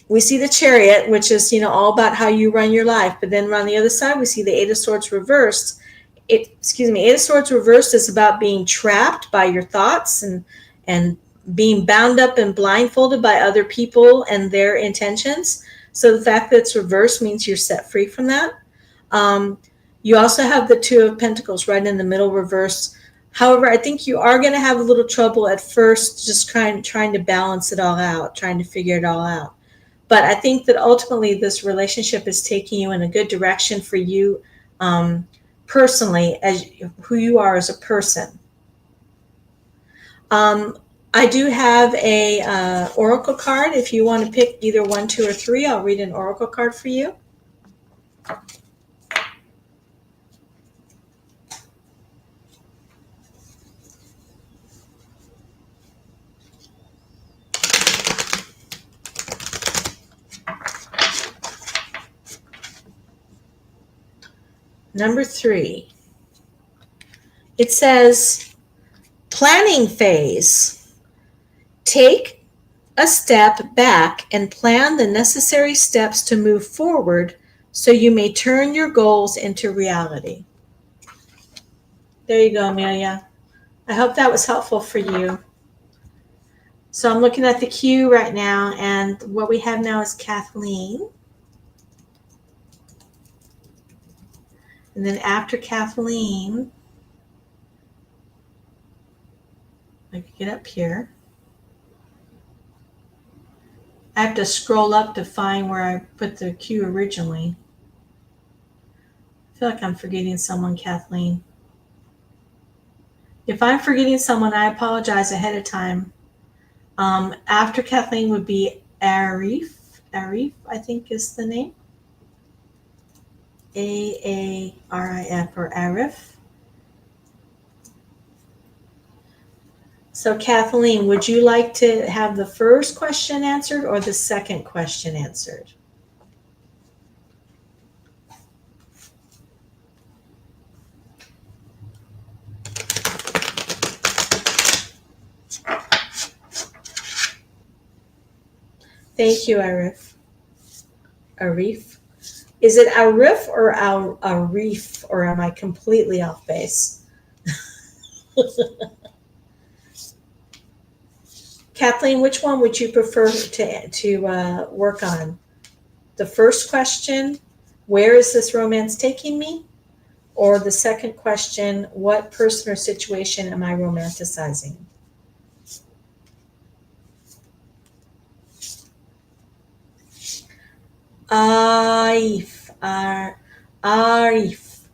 the Chariot, which is, all about how you run your life. But then on the other side, we see the 8 of Swords reversed. 8 of Swords reversed is about being trapped by your thoughts and being bound up and blindfolded by other people and their intentions. So the fact that it's reversed means you're set free from that. You also have the Two of Pentacles right in the middle reversed. However, I think you are going to have a little trouble at first just trying to balance it all out, trying to figure it all out. But I think that ultimately this relationship is taking you in a good direction for you personally, as who you are as a person. I do have a oracle card. If you want to pick either 1, 2, or 3, I'll read an oracle card for you. Number 3. It says, planning phase. Take a step back and plan the necessary steps to move forward so you may turn your goals into reality. There you go, Amelia. I hope that was helpful for you. So I'm looking at the queue right now, and what we have now is Kathleen. And then after Kathleen, I can get up here. I have to scroll up to find where I put the queue originally. I feel like I'm forgetting someone, Kathleen. If I'm forgetting someone, I apologize ahead of time. After Kathleen would be Arif. Arif, I think is the name. A-A-R-I-F, or Arif. So Kathleen, would you like to have the first question answered or the second question answered? Thank you, Arif. Arif. Is it Arif or Arif, or am I completely off base? Kathleen, which one would you prefer to work on? The first question, where is this romance taking me? Or the second question, what person or situation am I romanticizing? Arif. Arif.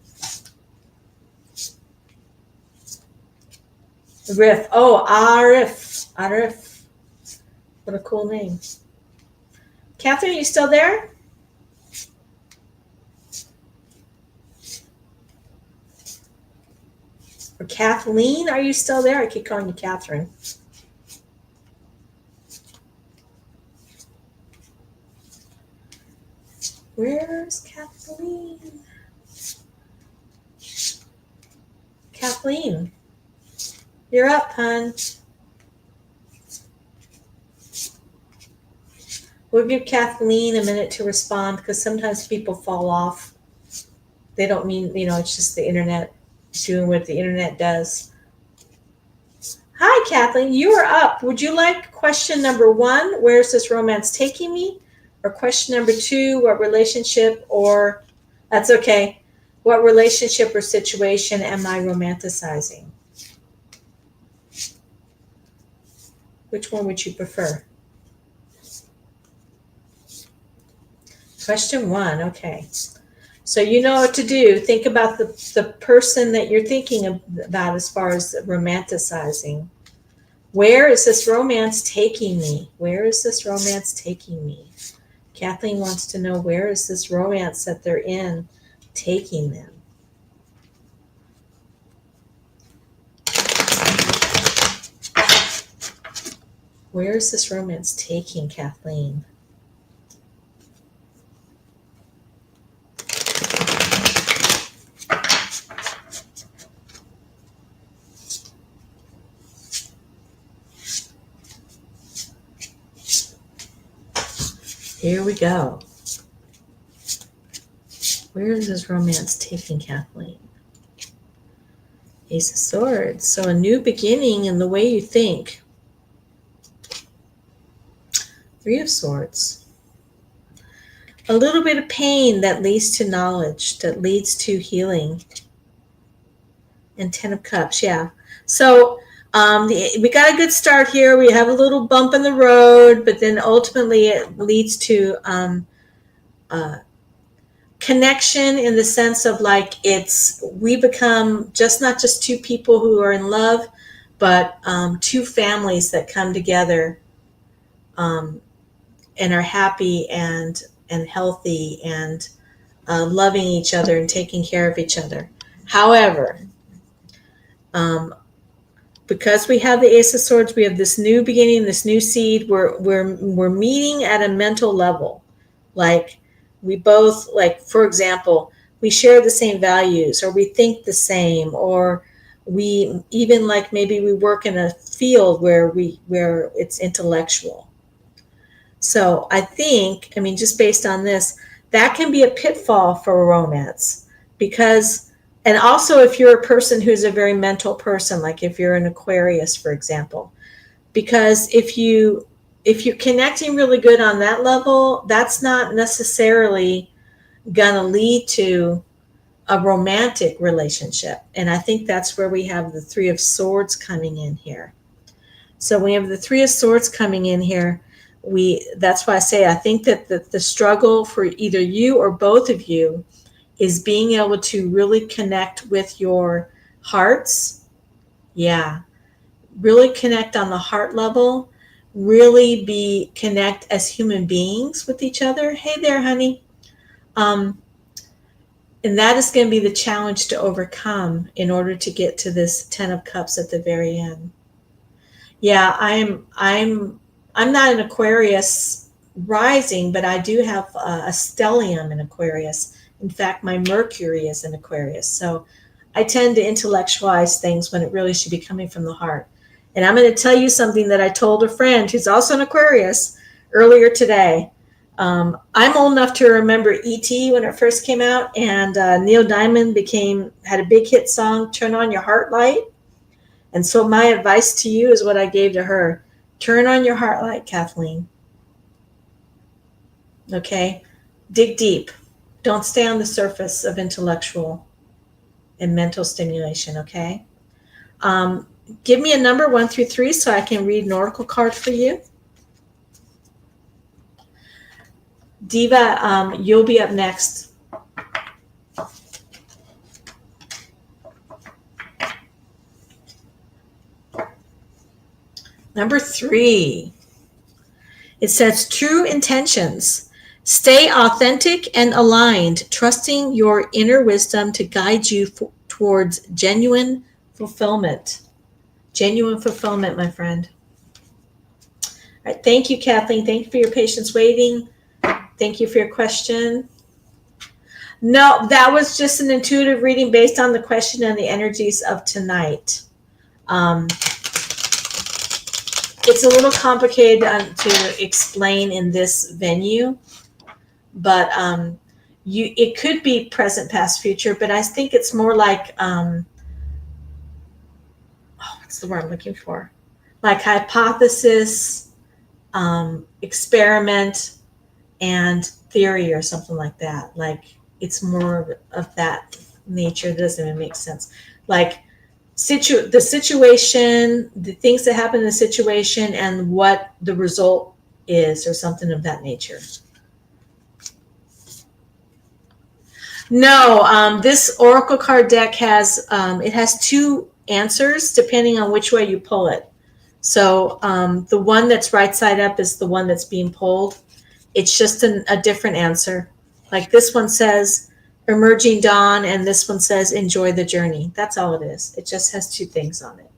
Arif. Oh, Arif. Arif. What a cool name. Catherine, are you still there? Or Kathleen, are you still there? I keep calling you Catherine. Where's Kathleen? Kathleen, you're up, hon. We'll give Kathleen a minute to respond because sometimes people fall off. They don't mean, it's just the internet doing what the internet does. Hi, Kathleen, you are up. Would you like question number 1, where's this romance taking me? Or question number 2, what relationship or, that's okay, what relationship or situation am I romanticizing? Which one would you prefer? Question 1, okay. So you know what to do. Think about the person that you're thinking about as far as romanticizing. Where is this romance taking me? Where is this romance taking me? Kathleen wants to know, where is this romance that they're in taking them? Where is this romance taking Kathleen? Here we go. Where is this romance taking Kathleen? Ace of Swords. So a new beginning in the way you think. 3 of Swords. a little bit of pain that leads to knowledge, that leads to healing. And 10 of Cups, yeah. So we got a good start here. We have a little bump in the road, but then ultimately it leads to connection in the sense of like we become not just two people who are in love, but two families that come together and are happy and healthy and loving each other and taking care of each other. However, because we have the Ace of Swords, we have this new beginning, this new seed. We're meeting at a mental level. Like we both, like for example, we share the same values, or we think the same, or we even like maybe we work in a field where it's intellectual. So I think, I mean, just based on this, that can be a pitfall for a romance because, and also if you're a person who's a very mental person, like if you're an Aquarius, for example, because if you're connecting really good on that level, that's not necessarily gonna lead to a romantic relationship. And I think that's where we have the Three of Swords coming in here. So we have the Three of Swords coming in here. That's why I say I think that the struggle for either you or both of you is being able to really connect with your hearts. Yeah. Really connect on the heart level. Really connect as human beings with each other. Hey there, honey. And that is going to be the challenge to overcome in order to get to this 10 of Cups at the very end. Yeah, I'm not an Aquarius rising, but I do have a stellium in Aquarius. In fact, my Mercury is in Aquarius. So I tend to intellectualize things when it really should be coming from the heart. And I'm going to tell you something that I told a friend who's also an Aquarius earlier today. I'm old enough to remember E.T. when it first came out, and Neil Diamond had a big hit song, Turn On Your Heart Light. And so my advice to you is what I gave to her. Turn on your heart light, Kathleen. Okay? Dig deep. Don't stay on the surface of intellectual and mental stimulation, okay? Give me a number 1 through 3 so I can read an oracle card for you. Diva, you'll be up next. Number 3. It says true intentions. Stay authentic and aligned, trusting your inner wisdom to guide you towards genuine fulfillment. Genuine fulfillment, my friend. All right, thank you, Kathleen. Thank you for your patience waiting. Thank you for your question. No, that was just an intuitive reading based on the question and the energies of tonight. It's a little complicated to explain in this venue, but it could be present, past, future, but I think it's more like, what's the word I'm looking for? Like hypothesis, experiment, and theory or something like that. Like it's more of that nature. It doesn't even make sense. Like the situation, the things that happen in the situation, and what the result is, or something of that nature. No, this oracle card deck has it has 2 answers depending on which way you pull it. So the one that's right side up is the one that's being pulled. It's just a different answer. Like this one says emerging dawn, and this one says enjoy the journey. That's all it is. It just has 2 things on it.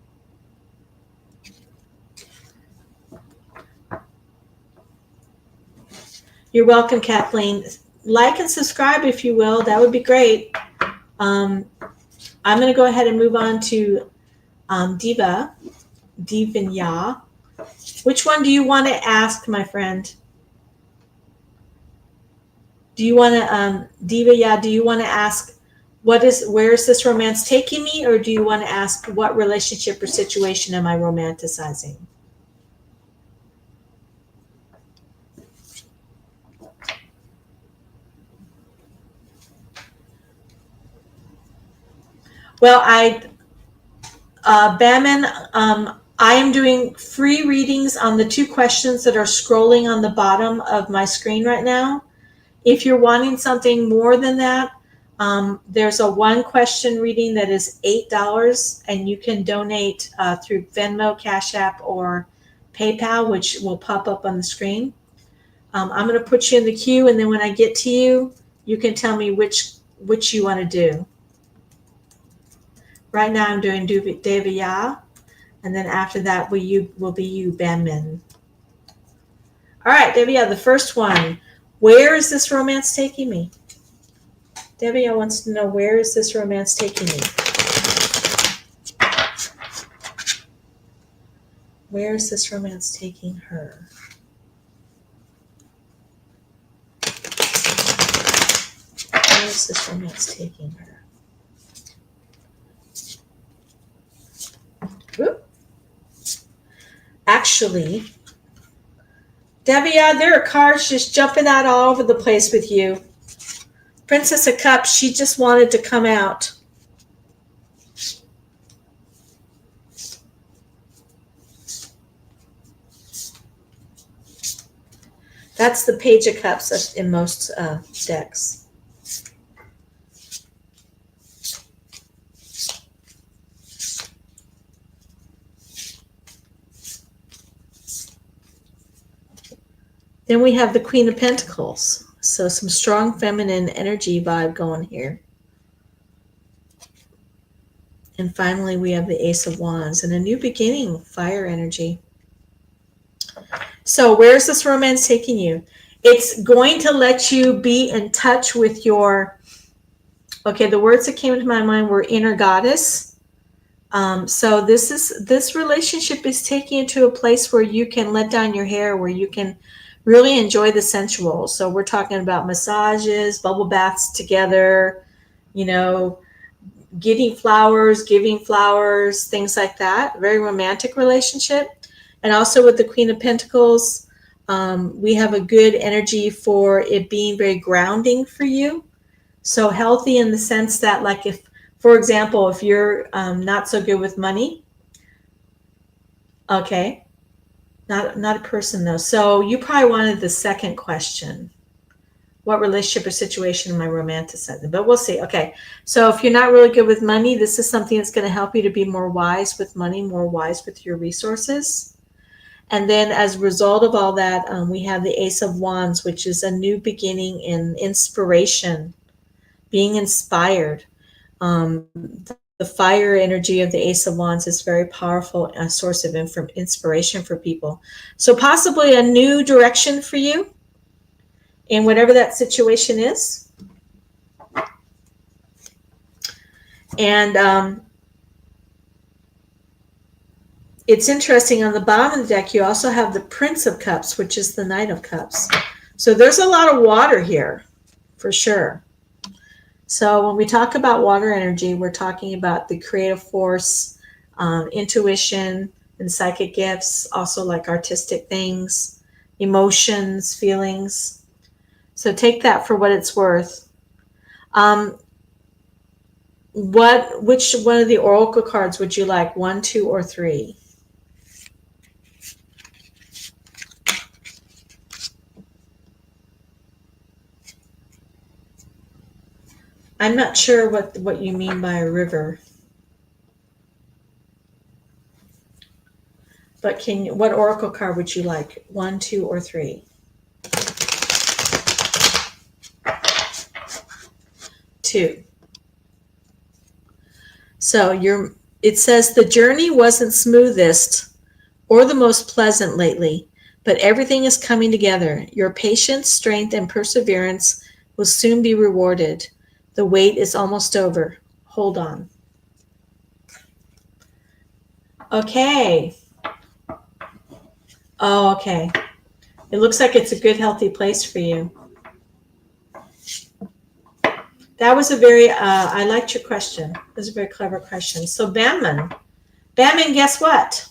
You're welcome, Kathleen. Like and subscribe if you will. That would be great. I'm going to go ahead and move on to Divanya. Which one do you want to ask, my friend? Do you want to, Divya, do you want to ask, where is this romance taking me? Or do you want to ask, what relationship or situation am I romanticizing? Well, Baman, I am doing free readings on the 2 questions that are scrolling on the bottom of my screen right now. If you're wanting something more than that, there's a 1 question reading that is $8, and you can donate through Venmo, Cash App, or PayPal, which will pop up on the screen. I'm going to put you in the queue, and then when I get to you, you can tell me which you want to do. Right now I'm doing Devaya, and then after that will be you, Banmin. All right, Devaya, the first one. Where is this romance taking me? Devaya wants to know, where is this romance taking me? Where is this romance taking her? Where is this romance taking her? Whoop. Actually, Devaya, there are cards just jumping out all over the place with you. Princess of Cups, she just wanted to come out. That's the Page of Cups in most decks. Then we have the Queen of Pentacles. So some strong feminine energy vibe going here. And finally, we have the Ace of Wands and a new beginning, fire energy. So where's this romance taking you? It's going to let you be in touch with your, okay, the words that came into my mind were inner goddess. So this relationship is taking you to a place where you can let down your hair, where you can really enjoy the sensual. So we're talking about massages, bubble baths together, giving flowers, things like that. Very romantic relationship. And also with the Queen of Pentacles, we have a good energy for it being very grounding for you. So healthy in the sense that, like, if, for example, if you're not so good with money, okay, not a person though. So you probably wanted the second question. What relationship or situation am I romanticizing? But we'll see. Okay, so if you're not really good with money, this is something that's going to help you to be more wise with money, more wise with your resources. And then as a result of all that, we have the Ace of Wands, which is a new beginning in inspiration, being inspired. The fire energy of the Ace of Wands is very powerful, a source of inspiration for people. So possibly a new direction for you in whatever that situation is. And it's interesting, on the bottom of the deck, you also have the Prince of Cups, which is the Knight of Cups. So there's a lot of water here, for sure. So when we talk about water energy, we're talking about the creative force, intuition, and psychic gifts, also like artistic things, emotions, feelings. So take that for what it's worth. Which one of the oracle cards would you like? 1, 2, or 3? I'm not sure what you mean by a river. But what oracle card would you like? 1, 2, or 3? 2. So it says the journey wasn't smoothest or the most pleasant lately, but everything is coming together. Your patience, strength, and perseverance will soon be rewarded. The wait is almost over. Hold on. Okay. Oh, okay. It looks like it's a good, healthy place for you. That was a very, I liked your question. It was a very clever question. So Banman, guess what?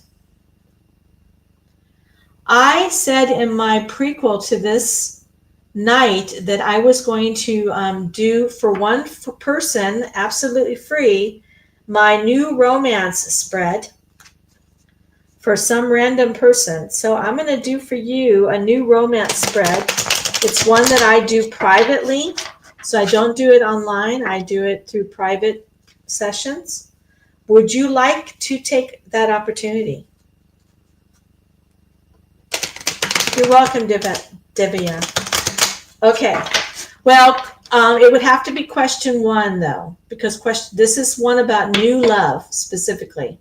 I said in my prequel to this night that I was going to do for one person, absolutely free, my new romance spread for some random person. So I'm going to do for you a new romance spread. It's one that I do privately. So I don't do it online. I do it through private sessions. Would you like to take that opportunity? You're welcome, Divya. Okay. Well, it would have to be question 1, though, because this is one about new love specifically.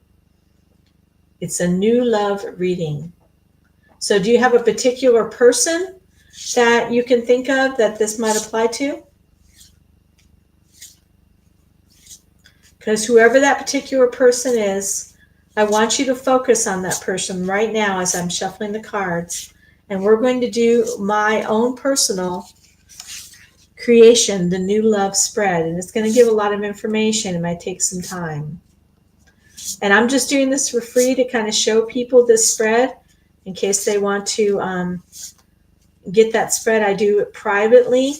It's a new love reading. So do you have a particular person that you can think of that this might apply to? Because whoever that particular person is, I want you to focus on that person right now as I'm shuffling the cards. And we're going to do my own personal creation, the new love spread. And it's going to give a lot of information. It might take some time. And I'm just doing this for free to kind of show people this spread in case they want to get that spread. I do it privately.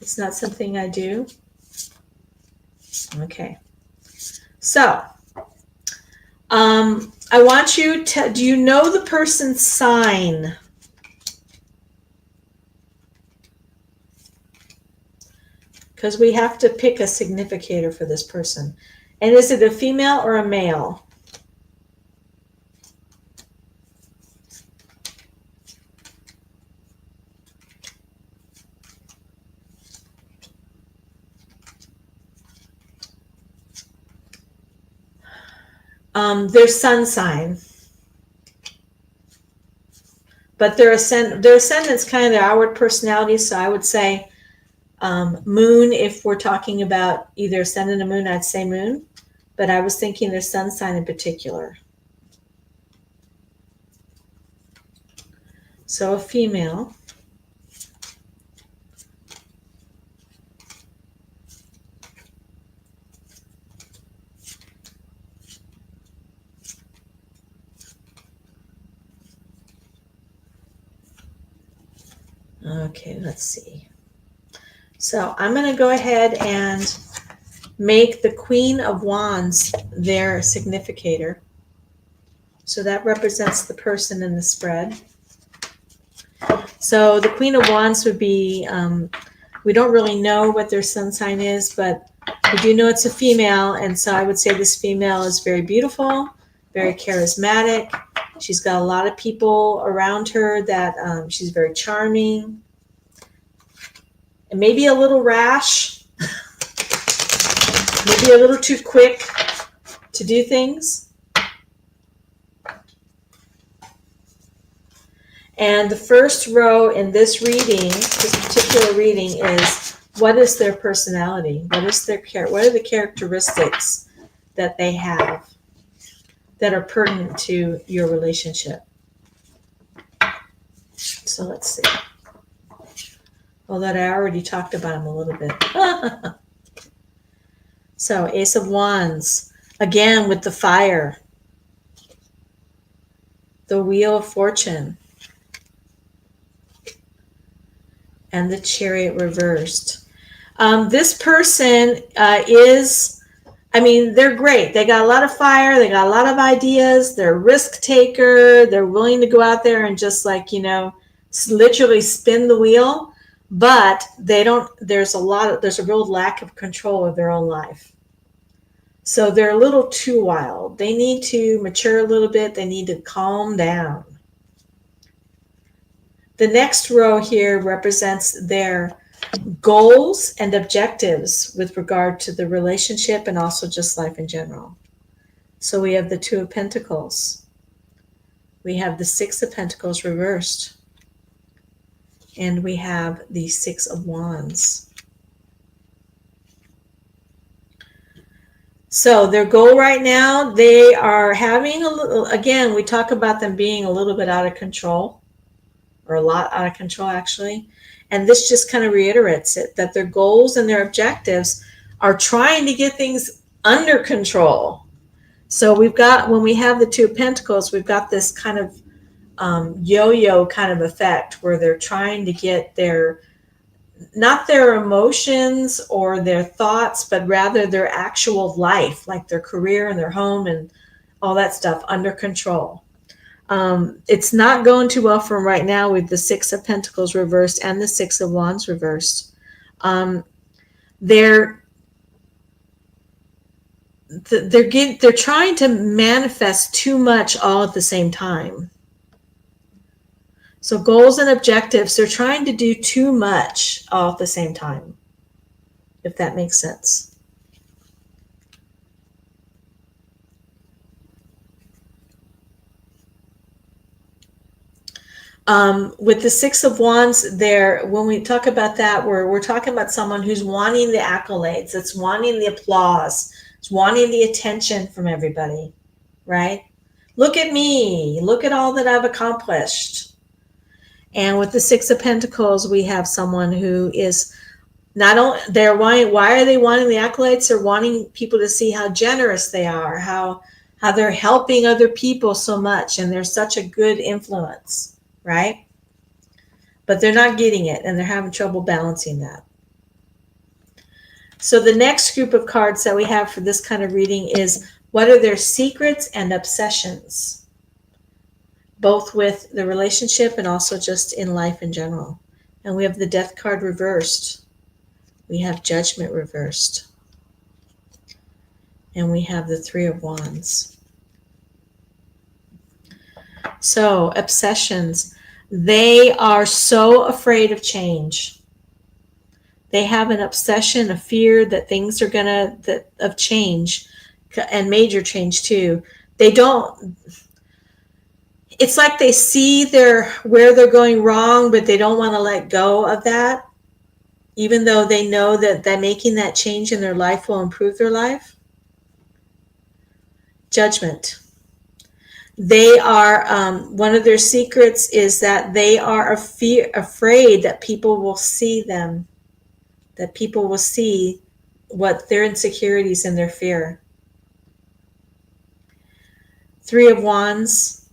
It's not something I do. Okay. So, I want you to, do you know the person's sign? Because we have to pick a significator for this person. And is it a female or a male? Their sun sign. But their ascendant's kind of their outward personality, so I would say moon. If we're talking about either ascendant or moon, I'd say moon. But I was thinking their sun sign in particular. So a female. Okay, let's see. So I'm going to go ahead and make the Queen of Wands their significator. So that represents the person in the spread. So the Queen of Wands would be, we don't really know what their sun sign is, but we do know it's a female. And so I would say this female is very beautiful, very charismatic. She's got a lot of people around her that she's very charming. And maybe a little rash. Maybe a little too quick to do things. And the first row in this reading, this particular reading, is what is their personality? What are the characteristics that they have that are pertinent to your relationship? So let's see. Well, that I already talked about them a little bit. So Ace of Wands, again with the fire. The Wheel of Fortune. And the Chariot reversed. This person they're great. They got a lot of fire. They got a lot of ideas. They're a risk taker. They're willing to go out there and just literally spin the wheel. But there's a real lack of control of their own life. So they're a little too wild. They need to mature a little bit. They need to calm down. The next row here represents their goals and objectives with regard to the relationship and also just life in general. So we have the Two of Pentacles. We have the Six of Pentacles reversed. And we have the Six of Wands. So their goal right now, they are having a little, again, we talk about them being a little bit out of control. Or a lot out of control, actually. And this just kind of reiterates it, that their goals and their objectives are trying to get things under control. So when we have the Two of Pentacles, we've got this kind of yo-yo kind of effect where they're trying to get their not their emotions or their thoughts, but rather their actual life, like their career and their home and all that stuff, under control. It's not going too well for them right now with the Six of Pentacles reversed and the Six of Wands reversed. They're trying to manifest too much all at the same time. So goals and objectives, they're trying to do too much all at the same time, if that makes sense. With the Six of Wands there, when we talk about that, we're talking about someone who's wanting the accolades, that's wanting the applause, it's wanting the attention from everybody, right? Look at me, look at all that I've accomplished. And with the Six of Pentacles, we have someone who is not only, they're wanting, why are they wanting the accolades? They're wanting people to see how generous they are, how they're helping other people so much, and they're such a good influence, right? But they're not getting it, and they're having trouble balancing that. So the next group of cards that we have for this kind of reading is, what are their secrets and obsessions? Both with the relationship and also just in life in general. And we have the Death card reversed. We have Judgment reversed. And we have the Three of Wands. So, obsessions. They are so afraid of change. They have an obsession, a fear that things are of change, and major change too. They don't, it's like they see where they're going wrong, but they don't want to let go of that, even though they know that making that change in their life will improve their life. Judgment. They are, one of their secrets is that they are afraid that people will see them, that people will see what their insecurities and their fear. Three of Wands.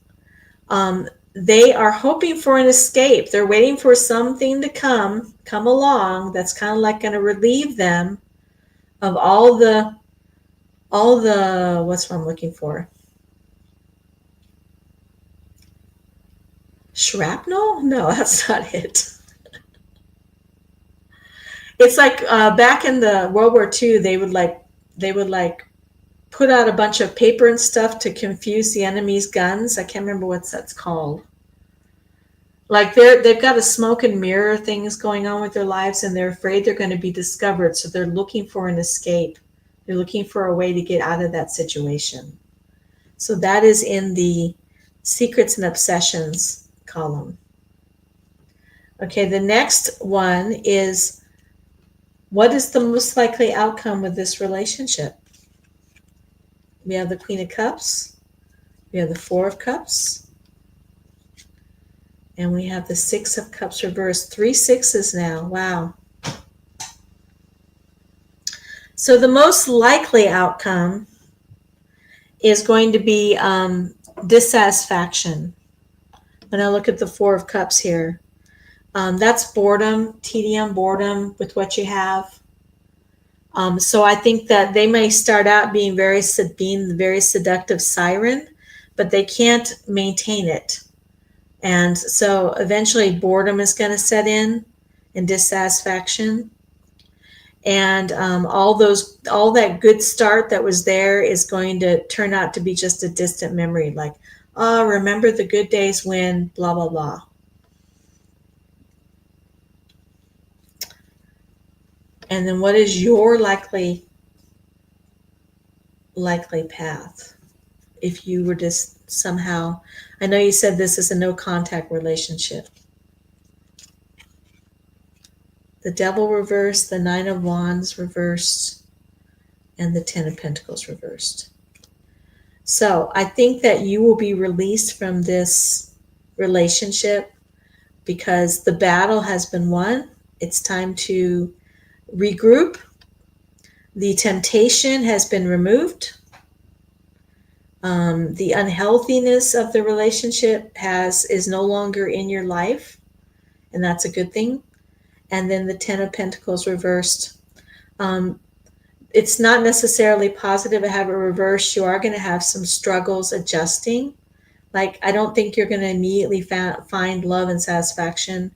They are hoping for an escape. They're waiting for something to come along that's kind of like going to relieve them of all the what's what I'm looking for? Shrapnel? No, that's not it. It's like back in the World War II, they would put out a bunch of paper and stuff to confuse the enemy's guns. I can't remember what that's called. Like they've got a smoke and mirror things going on with their lives, and they're afraid they're going to be discovered. So they're looking for an escape. They're looking for a way to get out of that situation. So that is in the Secrets and Obsessions column. Okay, the next one is, what is the most likely outcome with this relationship? We have the Queen of Cups. We have the Four of Cups. And we have the Six of Cups reversed. 3 sixes now. Wow. So the most likely outcome is going to be dissatisfaction. When I look at the Four of Cups here, that's boredom, tedium, boredom with what you have. So I think that they may start out being the very seductive siren, but they can't maintain it. And so eventually boredom is going to set in and dissatisfaction. And all that good start that was there is going to turn out to be just a distant memory. Like, oh, remember the good days when blah, blah, blah. And then what is your likely path? If you were just somehow, I know you said this is a no contact relationship. The Devil reversed, the Nine of Wands reversed, and the Ten of Pentacles reversed. So I think that you will be released from this relationship because the battle has been won. It's time to regroup. The temptation has been removed. The unhealthiness of the relationship is no longer in your life, and that's a good thing. and then the Ten of Pentacles reversed. It's not necessarily positive to have it reversed. You are going to have some struggles adjusting. Like, I don't think you're going to immediately find love and satisfaction,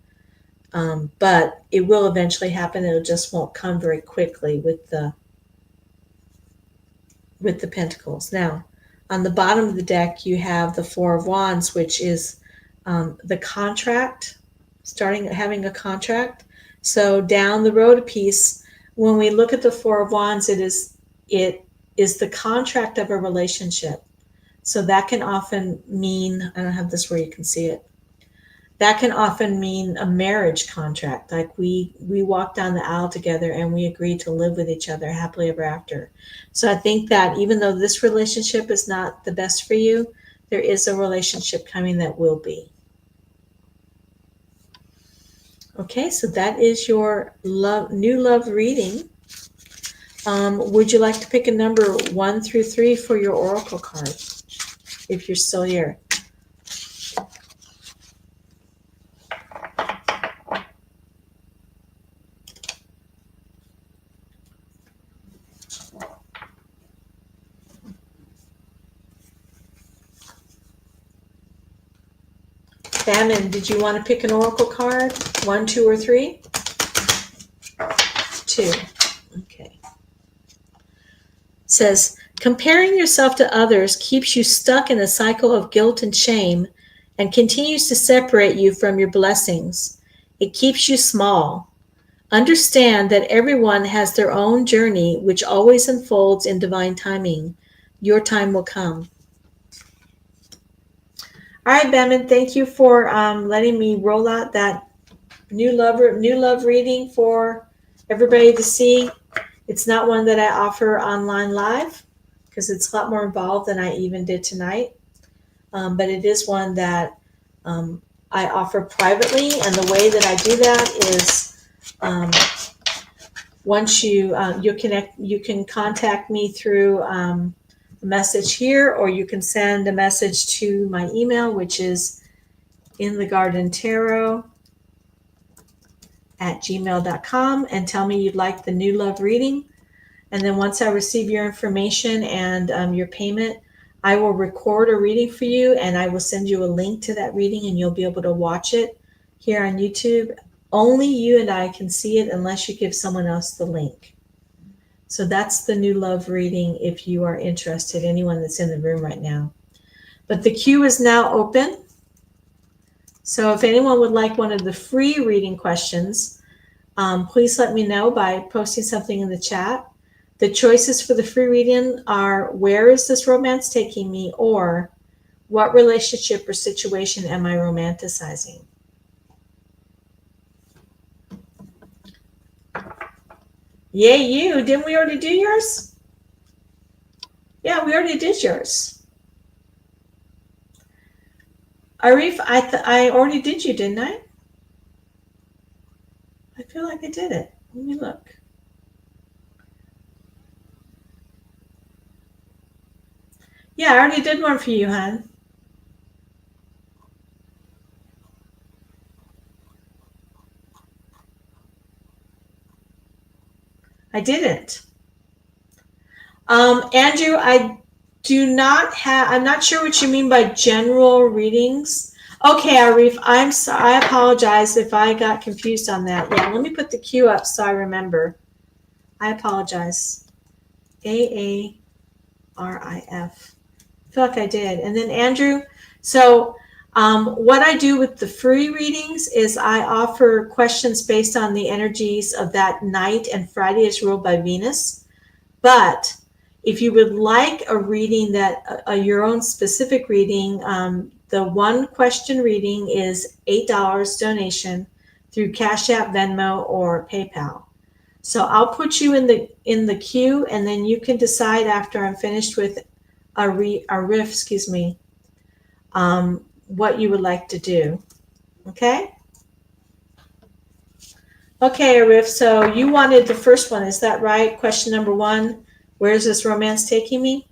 but it will eventually happen. It just won't come very quickly with the Pentacles. Now, on the bottom of the deck, you have the Four of Wands, which is the contract, having a contract. So down the road a piece, when we look at the Four of Wands, it is the contract of a relationship. So that can often mean, I don't have this where you can see it. That can often mean a marriage contract. Like we walk down the aisle together and we agree to live with each other happily ever after. So I think that even though this relationship is not the best for you, there is a relationship coming that will be. Okay, so that is your new love reading. Would you like to pick a number 1 through 3 for your oracle card, if you're still here? Famine, did you want to pick an oracle card? 1, 2, or 3? 2. Okay. It says, comparing yourself to others keeps you stuck in a cycle of guilt and shame and continues to separate you from your blessings. It keeps you small. Understand that everyone has their own journey, which always unfolds in divine timing. Your time will come. All right, Bemin, thank you for letting me roll out that new love reading for everybody to see. It's not one that I offer online live because it's a lot more involved than I even did tonight. But it is one that I offer privately, and the way that I do that is once you can contact me through a message here, or you can send a message to my email, which is inthegardentarot@gmail.com, and tell me you'd like the new love reading. And then once I receive your information and your payment, I will record a reading for you, and I will send you a link to that reading, and you'll be able to watch it here on YouTube. Only you and I can see it unless you give someone else the link. So that's the new love reading if you are interested, anyone that's in the room right now. But the queue is now open. So if anyone would like one of the free reading questions, please let me know by posting something in the chat. The choices for the free reading are, where is this romance taking me? Or, what relationship or situation am I romanticizing? Yay, you. Didn't we already do yours? Yeah, we already did yours. Arif, I already did you, didn't I? I feel like I did it. Let me look. Yeah, I already did one for you, hon. I didn't. Andrew, I do not have, I'm not sure what you mean by general readings. Okay, Arif, I'm sorry. I apologize if I got confused on that. Yeah, let me put the cue up so I remember. I apologize. AARIF. I feel like I did. And then Andrew, so what I do with the free readings is I offer questions based on the energies of that night, and Friday is ruled by Venus. But if you would like a reading that your own specific reading, the one question reading is $8 donation through Cash App, Venmo, or PayPal. So I'll put you in the queue, and then you can decide after I'm finished with a riff, what you would like to do. Okay? Okay, Arif, so you wanted the first one, is that right? Question number 1, where's this romance taking me?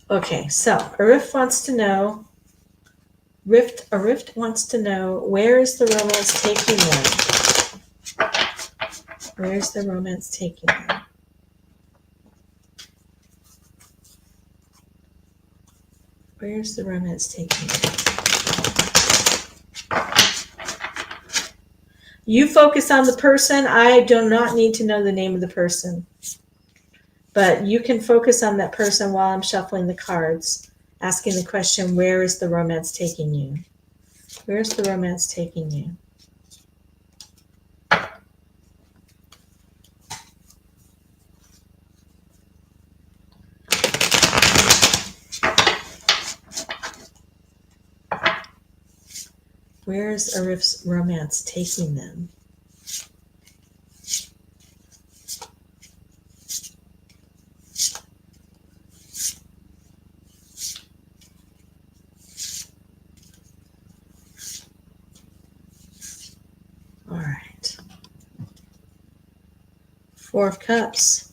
Okay, so Arif wants to know, Rift wants to know, where is the romance taking them? Where's the romance taking them? Where's the romance taking them? You focus on the person. I do not need to know the name of the person. But you can focus on that person while I'm shuffling the cards, asking the question, where is the romance taking you? Where's the romance taking you? Where is Arif's romance taking them? All right. Four of Cups.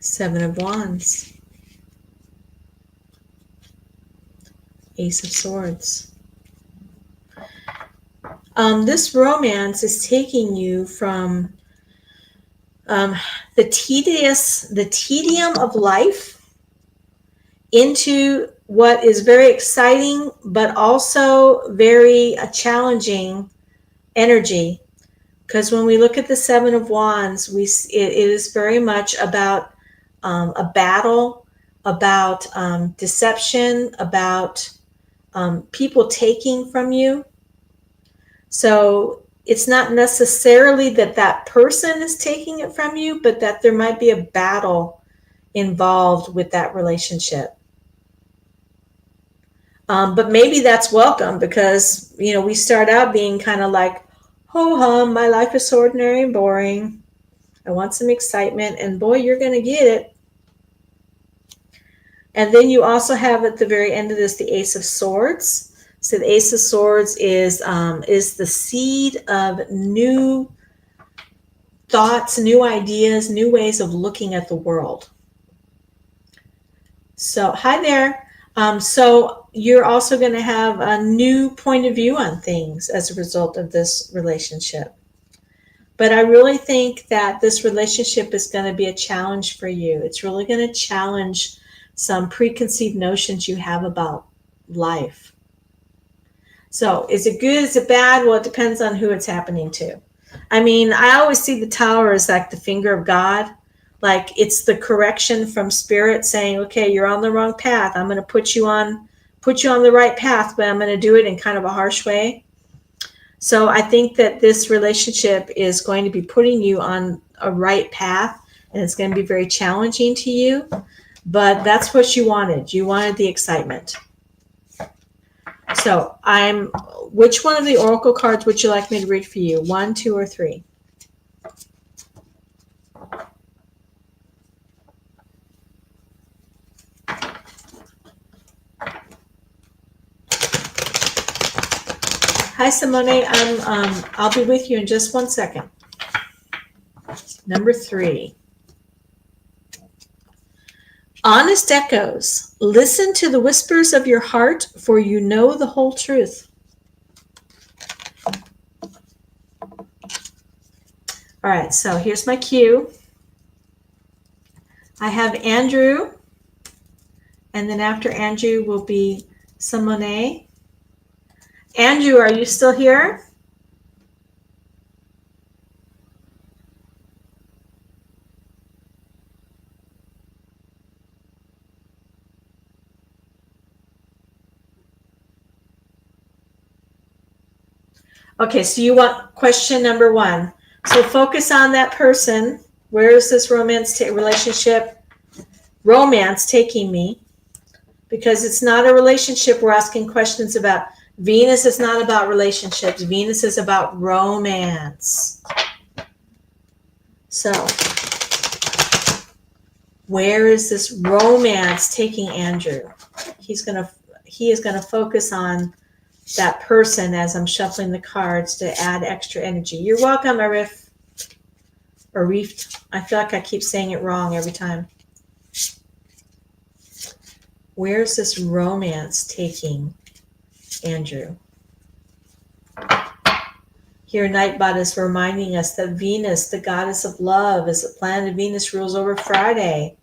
Seven of Wands. Ace of Swords. This romance is taking you from the tedium of life into what is very exciting, but also very challenging energy. Because when we look at the Seven of Wands, it is very much about a battle, about deception, about people taking from you. So it's not necessarily that that person is taking it from you, but that there might be a battle involved with that relationship. But maybe that's welcome, because, you know, we start out being kind of like, ho hum, my life is so ordinary and boring. I want some excitement, and boy, you're going to get it. And then you also have at the very end of this the Ace of Swords. So the Ace of Swords is the seed of new thoughts, new ideas, new ways of looking at the world. So hi there. So you're also going to have a new point of view on things as a result of this relationship. But I really think that this relationship is going to be a challenge for you. It's really going to challenge some preconceived notions you have about life. So is it good? Is it bad? Well, it depends on who it's happening to. I mean, I always see the Tower as like the finger of God. Like it's the correction from Spirit saying, okay, you're on the wrong path. I'm going to put you on the right path, but I'm going to do it in kind of a harsh way. So I think that this relationship is going to be putting you on a right path, and it's going to be very challenging to you. But that's what you wanted. You wanted the excitement. So which one of the oracle cards would you like me to read for you? 1, 2, or 3? Hi, Simone. I'll be with you in just 1 second. Number 3. Honest echoes. Listen to the whispers of your heart, for you know the whole truth. All right, so here's my cue. I have Andrew, and then after Andrew will be Simone. Andrew, are you still here? Okay, so you want question number 1. So focus on that person. Where is this romance taking me? Because it's not a relationship we're asking questions about. Venus is not about relationships. Venus is about romance. So where is this romance taking Andrew? He is going to focus on that person as I'm shuffling the cards to add extra energy. You're welcome, Arif. I feel like I keep saying it wrong every time. Where's this romance taking Andrew? Here, Nightbot is reminding us that Venus, the goddess of love, is the planet Venus rules over Friday.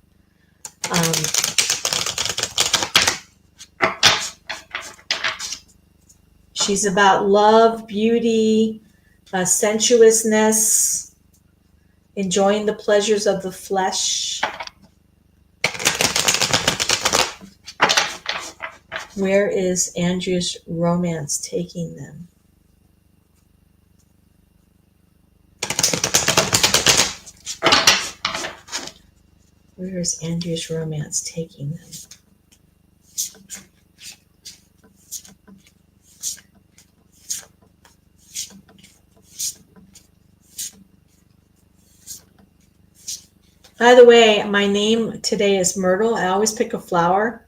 She's about love, beauty, sensuousness, enjoying the pleasures of the flesh. Where is Andrew's romance taking them? Where is Andrew's romance taking them? By the way, my name today is Myrtle. I always pick a flower,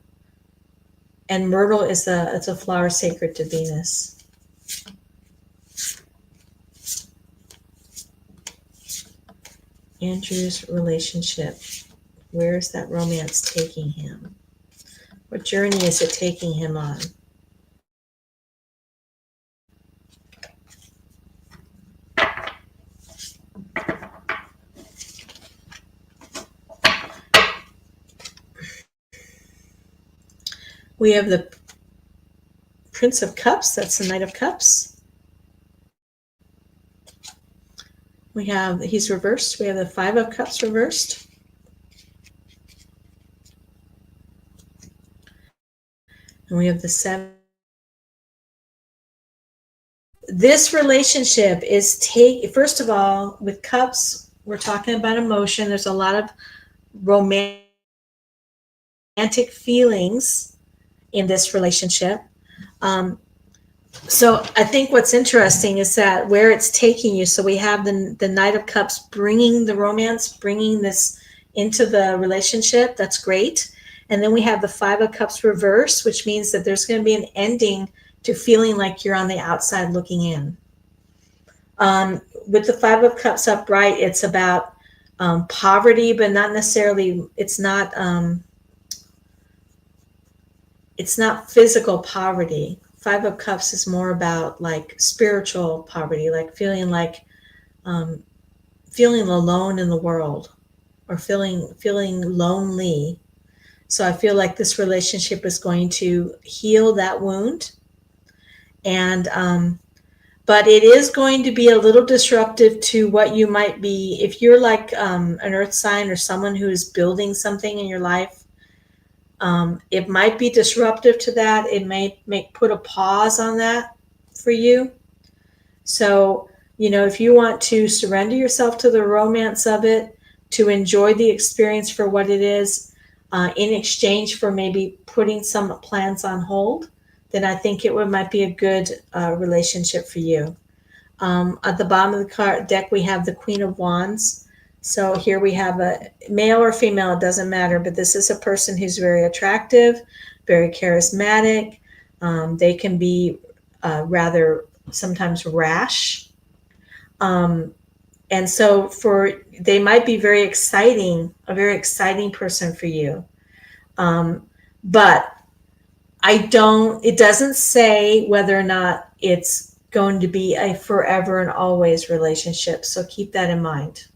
and myrtle is it's a flower sacred to Venus. Andrew's relationship. Where is that romance taking him? What journey is it taking him on? We have the Prince of Cups. That's the Knight of Cups. He's reversed. We have the Five of Cups reversed. And we have the Seven. This relationship is first of all, with cups, we're talking about emotion. There's a lot of romantic feelings in this relationship. So I think what's interesting is that where it's taking you. So we have the Knight of Cups bringing the romance, bringing this into the relationship. That's great. And then we have the Five of Cups reverse, which means that there's going to be an ending to feeling like you're on the outside looking in. With the Five of Cups upright, it's about poverty, but not necessarily, it's not physical poverty. Five of Cups is more about like spiritual poverty, like feeling alone in the world, or feeling lonely. So I feel like this relationship is going to heal that wound. And but it is going to be a little disruptive to what you might be, if you're like an earth sign or someone who is building something in your life. It might be disruptive to that. It may put a pause on that for you. So, if you want to surrender yourself to the romance of it, to enjoy the experience for what it is, in exchange for maybe putting some plans on hold, then I think might be a good relationship for you. At the bottom of the card deck, we have the Queen of Wands. So here we have a male or female, it doesn't matter, but this is a person who's very attractive, very charismatic. They can be rather sometimes rash. And so they might be a very exciting person for you. But it doesn't say whether or not it's going to be a forever and always relationship. So keep that in mind.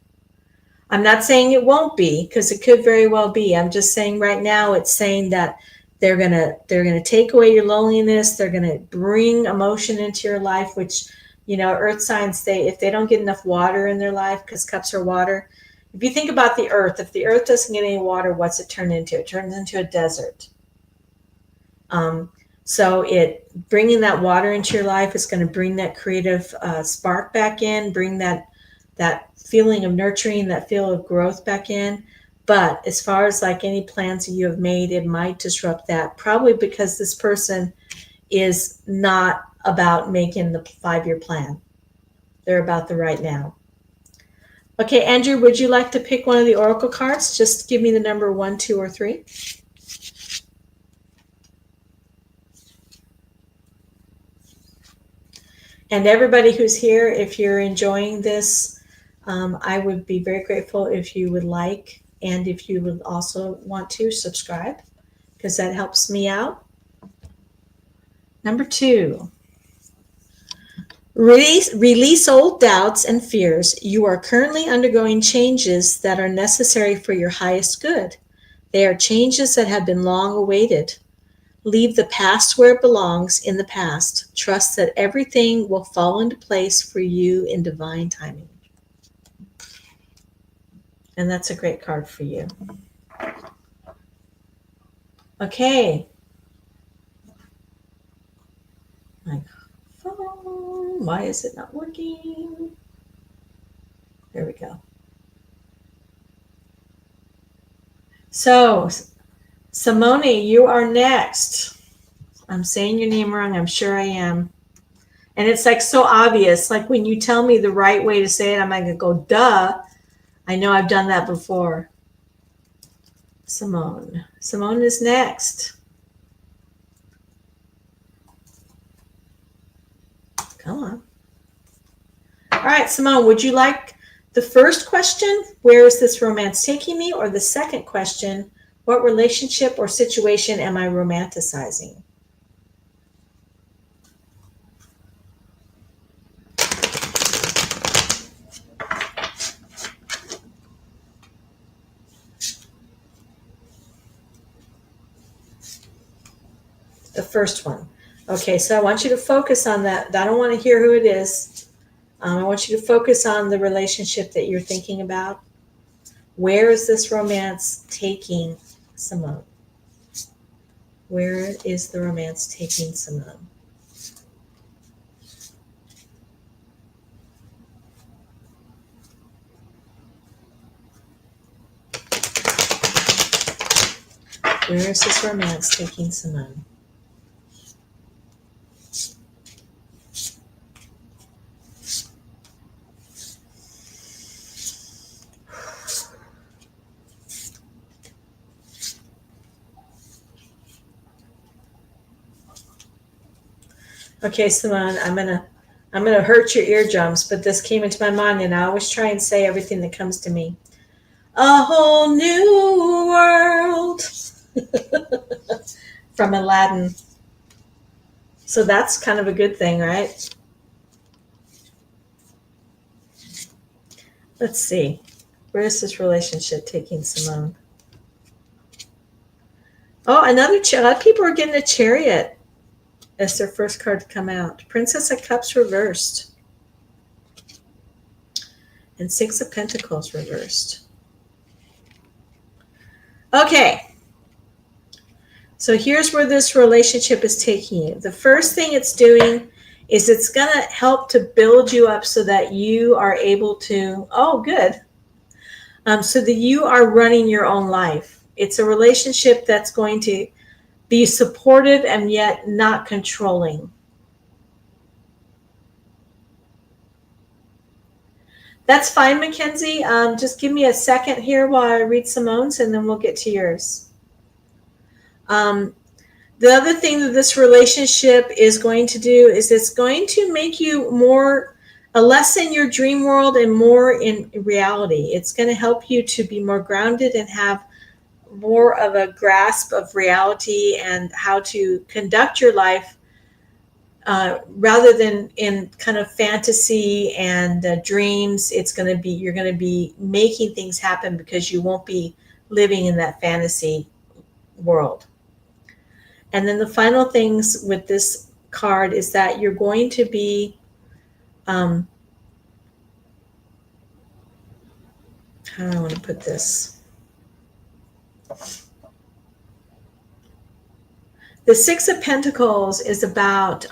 I'm not saying it won't be, because it could very well be. I'm just saying right now it's saying that they're gonna take away your loneliness. They're gonna bring emotion into your life, which, earth signs, if they don't get enough water in their life, because cups are water. If you think about the earth, if the earth doesn't get any water, what's it turn into? It turns into a desert. So bringing that water into your life is going to bring that creative spark back in, bring that feeling of nurturing, that feel of growth back in. But as far as like any plans that you have made, it might disrupt that, probably because this person is not about making the 5-year plan. They're about the right now. Okay, Andrew, would you like to pick one of the oracle cards? Just give me the number 1, 2, or 3. And everybody who's here, if you're enjoying this I would be very grateful if you would like, and if you would also want to subscribe, because that helps me out. Number 2, release old doubts and fears. You are currently undergoing changes that are necessary for your highest good. They are changes that have been long awaited. Leave the past where it belongs, in the past. Trust that everything will fall into place for you in divine timing. And that's a great card for you. Okay. My phone, why is it not working? There we go. So, Simone, you are next. I'm saying your name wrong. I'm sure I am. And it's like so obvious. Like when you tell me the right way to say it, I'm going to go, duh. I know I've done that before. Simone. Simone is next. Come on. All right, Simone, would you like the first question, where is this romance taking me? Or the second question, what relationship or situation am I romanticizing? The first one. Okay, so I want you to focus on that. I don't want to hear who it is. I want you to focus on the relationship that you're thinking about. Where is this romance taking Simone? Where is the romance taking Simone? Where is this romance taking Simone? Okay, Simone, I'm gonna hurt your eardrums, but this came into my mind, and I always try and say everything that comes to me. A whole new world from Aladdin. So that's kind of a good thing, right? Let's see. Where is this relationship taking Simone? Oh, another a lot of people are getting a Chariot as their first card to come out. Princess of Cups reversed. And Six of Pentacles reversed. Okay. So here's where this relationship is taking you. The first thing it's doing is it's going to help to build you up so that you are able to, oh, good. So that you are running your own life. It's a relationship that's going to be supportive and yet not controlling. That's fine, Mackenzie. Just give me a second here while I read Simone's, and then we'll get to yours. The other thing that this relationship is going to do is it's going to make you less in your dream world and more in reality. It's going to help you to be more grounded and have more of a grasp of reality and how to conduct your life rather than in kind of fantasy and dreams. You're going to be making things happen because you won't be living in that fantasy world. And then the final things with this card is that you're going to be, how do I want to put this? The Six of Pentacles is about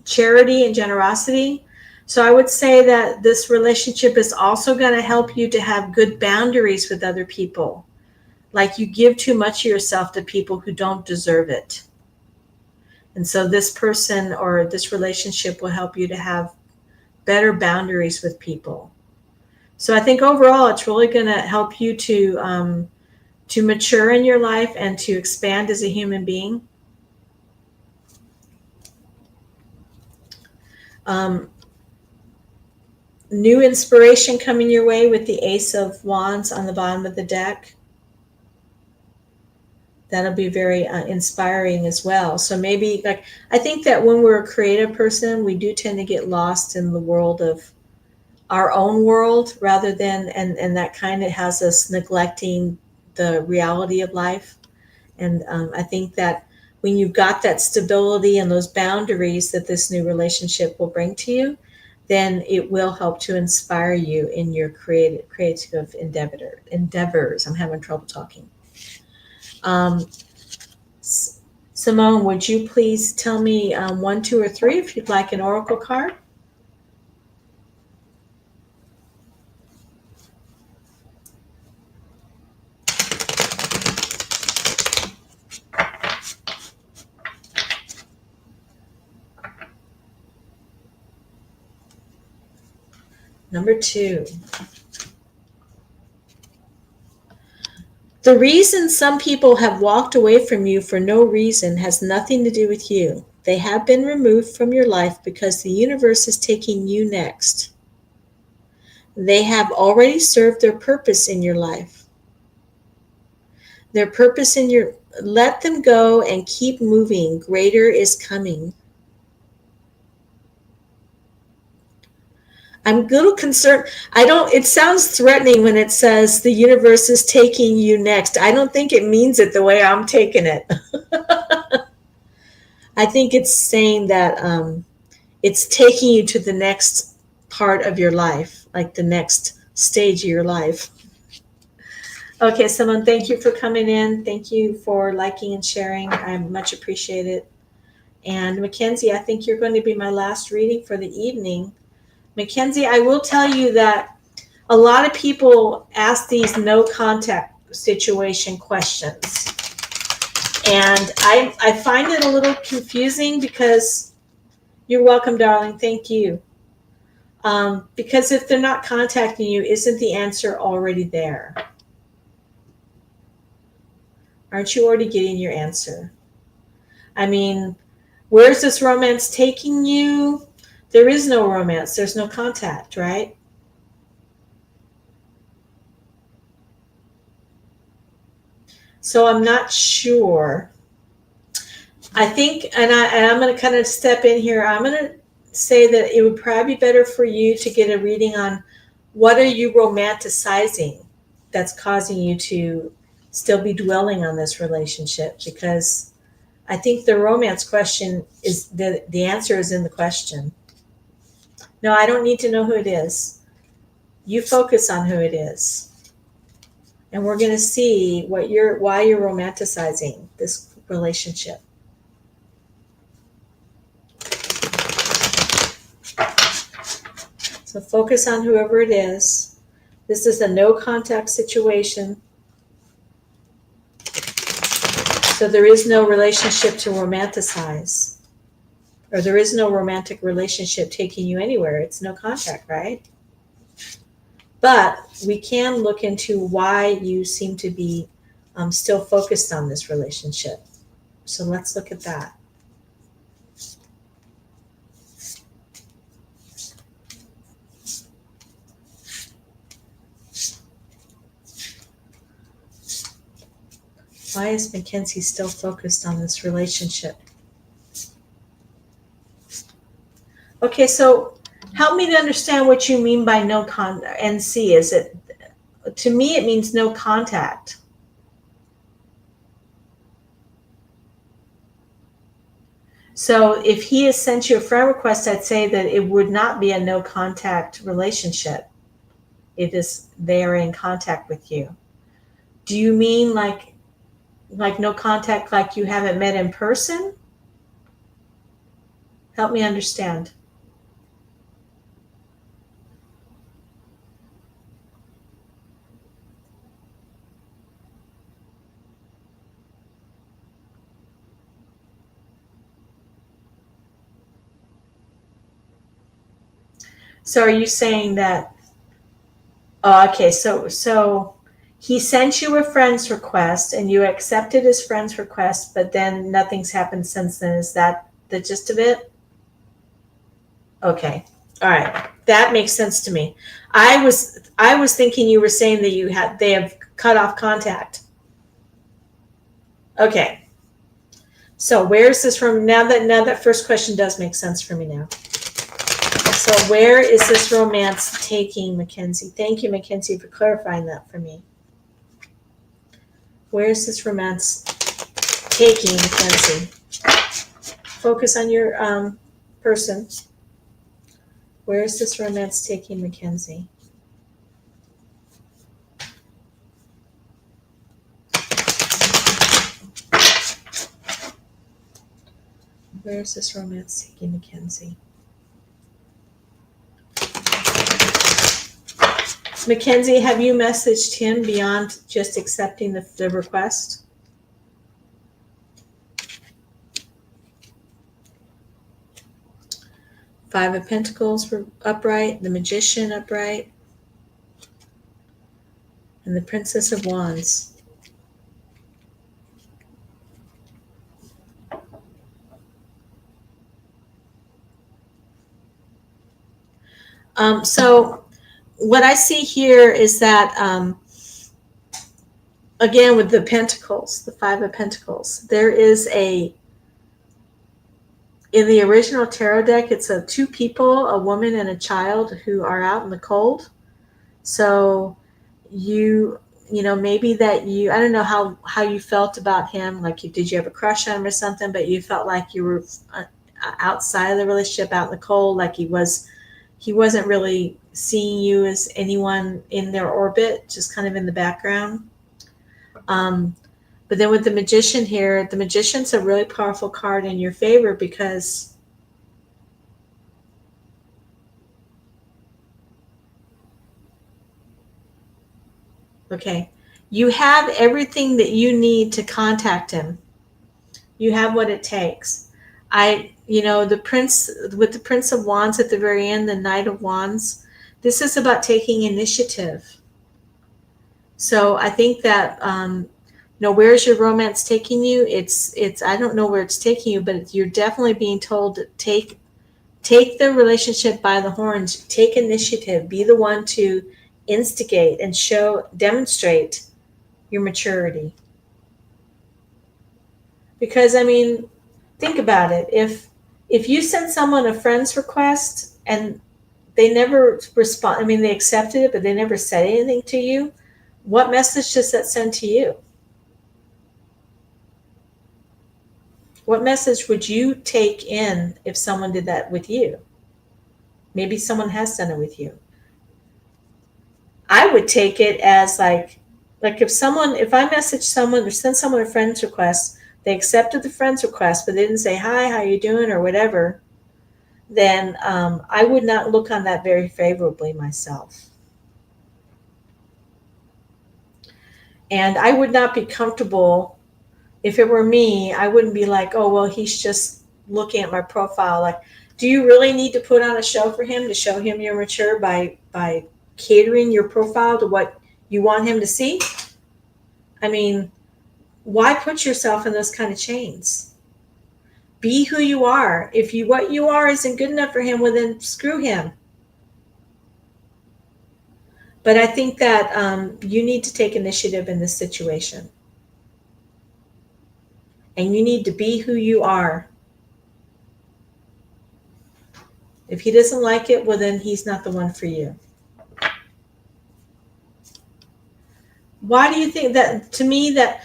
charity and generosity. So I would say that this relationship is also going to help you to have good boundaries with other people. Like you give too much of yourself to people who don't deserve it. And so this person or this relationship will help you to have better boundaries with people. So I think overall it's really going to help you to mature in your life and to expand as a human being. new inspiration coming your way with the Ace of Wands on the bottom of the deck. That'll be very inspiring as well. So maybe, like, I think that when we're a creative person, we do tend to get lost in the world of our own world rather than, and that kind of has us neglecting the reality of life. And I think that when you've got that stability and those boundaries that this new relationship will bring to you, then it will help to inspire you in your creative endeavors. I'm having trouble talking. Simone, would you please tell me 1, 2, or 3 if you'd like an oracle card? Number 2. The reason some people have walked away from you for no reason has nothing to do with you. They have been removed from your life because the universe is taking you next. They have already served their purpose in your life. Their purpose in your... Let them go and keep moving. Greater is coming. I'm a little concerned. It sounds threatening when it says the universe is taking you next. I don't think it means it the way I'm taking it. I think it's saying that it's taking you to the next part of your life, like the next stage of your life. Okay, Simone, thank you for coming in. Thank you for liking and sharing. I much appreciate it. And Mackenzie, I think you're going to be my last reading for the evening. Mackenzie, I will tell you that a lot of people ask these no contact situation questions. And I find it a little confusing because... You're welcome, darling. Thank you. Because if they're not contacting you, isn't the answer already there? Aren't you already getting your answer? I mean, where's this romance taking you? There is no romance. There's no contact, right? So I'm not sure. I think, and I'm going to kind of step in here. I'm going to say that it would probably be better for you to get a reading on what are you romanticizing that's causing you to still be dwelling on this relationship, because I think the romance question is the answer is in the question. No, I don't need to know who it is. You focus on who it is. And we're going to see why you're romanticizing this relationship. So focus on whoever it is. This is a no contact situation. So there is no relationship to romanticize. Or there is no romantic relationship taking you anywhere. It's no contact, right? But we can look into why you seem to be still focused on this relationship. So let's look at that. Why is Mackenzie still focused on this relationship? Okay, so help me to understand what you mean by no NC. Is it, to me, it means no contact. So if he has sent you a friend request, I'd say that it would not be a no contact relationship. It is, they are in contact with you. Do you mean like no contact, like you haven't met in person? Help me understand. So are you saying that, oh, okay, so he sent you a friend's request and you accepted his friend's request, but then nothing's happened since then. Is that the gist of it? Okay. All right, that makes sense to me. I was thinking you were saying that they have cut off contact. Okay, so where is this from? Now that first question does make sense for me now. So where is this romance taking Mackenzie? Thank you, Mackenzie, for clarifying that for me. Where is this romance taking Mackenzie? Focus on your person. Where is this romance taking Mackenzie? Where is this romance taking Mackenzie? Mackenzie, have you messaged him beyond just accepting the request? Five of Pentacles were upright, the Magician upright, and the Princess of Wands. So what I see here is that, again, with the Pentacles, the Five of Pentacles, there is in the original tarot deck, it's two people, a woman and a child, who are out in the cold. So maybe I don't know how you felt about him. Like, did you have a crush on him or something, but you felt like you were outside of the relationship, out in the cold, like he wasn't really seeing you as anyone in their orbit, just kind of in the background. But then with the Magician here, the Magician's a really powerful card in your favor because you have everything that you need to contact him. You have what it takes. The Prince, with the Prince of Wands at the very end, the Knight of Wands, this is about taking initiative. So I think that, where's your romance taking you? It's I don't know where it's taking you, but you're definitely being told to take the relationship by the horns, take initiative, be the one to instigate and demonstrate your maturity. Because, think about it. If you send someone a friend's request and they never respond, they accepted it, but they never said anything to you, what message does that send to you? What message would you take in if someone did that with you? Maybe someone has done it with you. I would take it as like if I message someone or send someone a friend's request, they accepted the friend's request, but they didn't say, hi, how you doing, or whatever, then I would not look on that very favorably myself. And I would not be comfortable. If it were me, I wouldn't be like, oh, well, he's just looking at my profile. Like, do you really need to put on a show for him to show him you're mature by catering your profile to what you want him to see? Why put yourself in those kind of chains? Be who you are. If what you are isn't good enough for him, well, then screw him. But I think that you need to take initiative in this situation. And you need to be who you are. If he doesn't like it, well, then he's not the one for you. Why do you think that? To me, that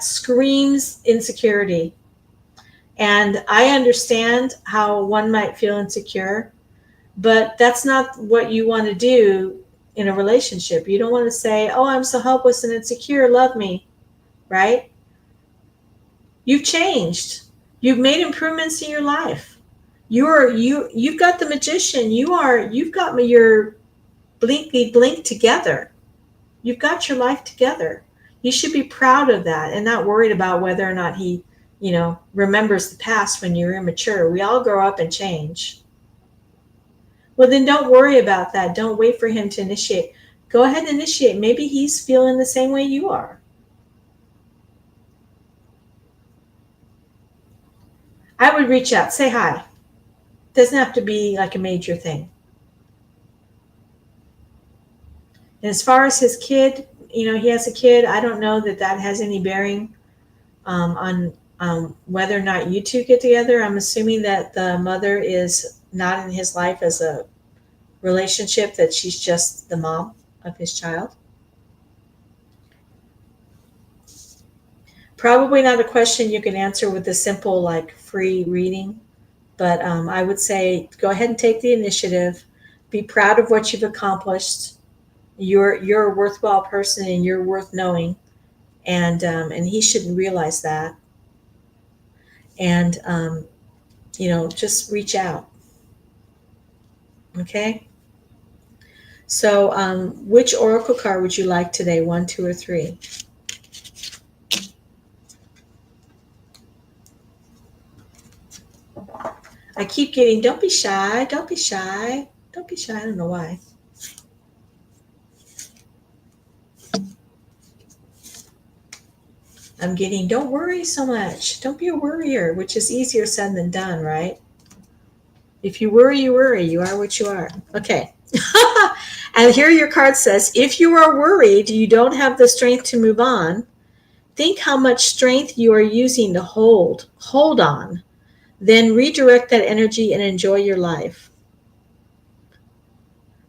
screams insecurity. And I understand how one might feel insecure, but that's not what you want to do in a relationship. You don't want to say, oh, I'm so helpless and insecure, love me, right? You've changed. You've made improvements in your life. You've got the Magician. You've got your blinky blink together. You've got your life together. You should be proud of that and not worried about whether or not he, remembers the past when you're immature. We all grow up and change. Well, then don't worry about that. Don't wait for him to initiate. Go ahead and initiate. Maybe he's feeling the same way you are. I would reach out, say hi. Doesn't have to be like a major thing. And as far as his kid, he has a kid. I don't know that that has any bearing on whether or not you two get together. I'm assuming that the mother is not in his life as a relationship, that she's just the mom of his child. Probably not a question you can answer with a simple, like, free reading, but I would say go ahead and take the initiative. Be proud of what you've accomplished. You're a worthwhile person, and you're worth knowing, and he should realize that. And just reach out. Okay. So, which oracle card would you like today? 1, 2, or 3? I keep getting, don't be shy, don't be shy, don't be shy. I don't know why. I'm getting, don't worry so much. Don't be a worrier, which is easier said than done, right? If you worry, you worry. You are what you are. Okay. And here your card says, if you are worried, you don't have the strength to move on. Think how much strength you are using to hold on. Then redirect that energy and enjoy your life.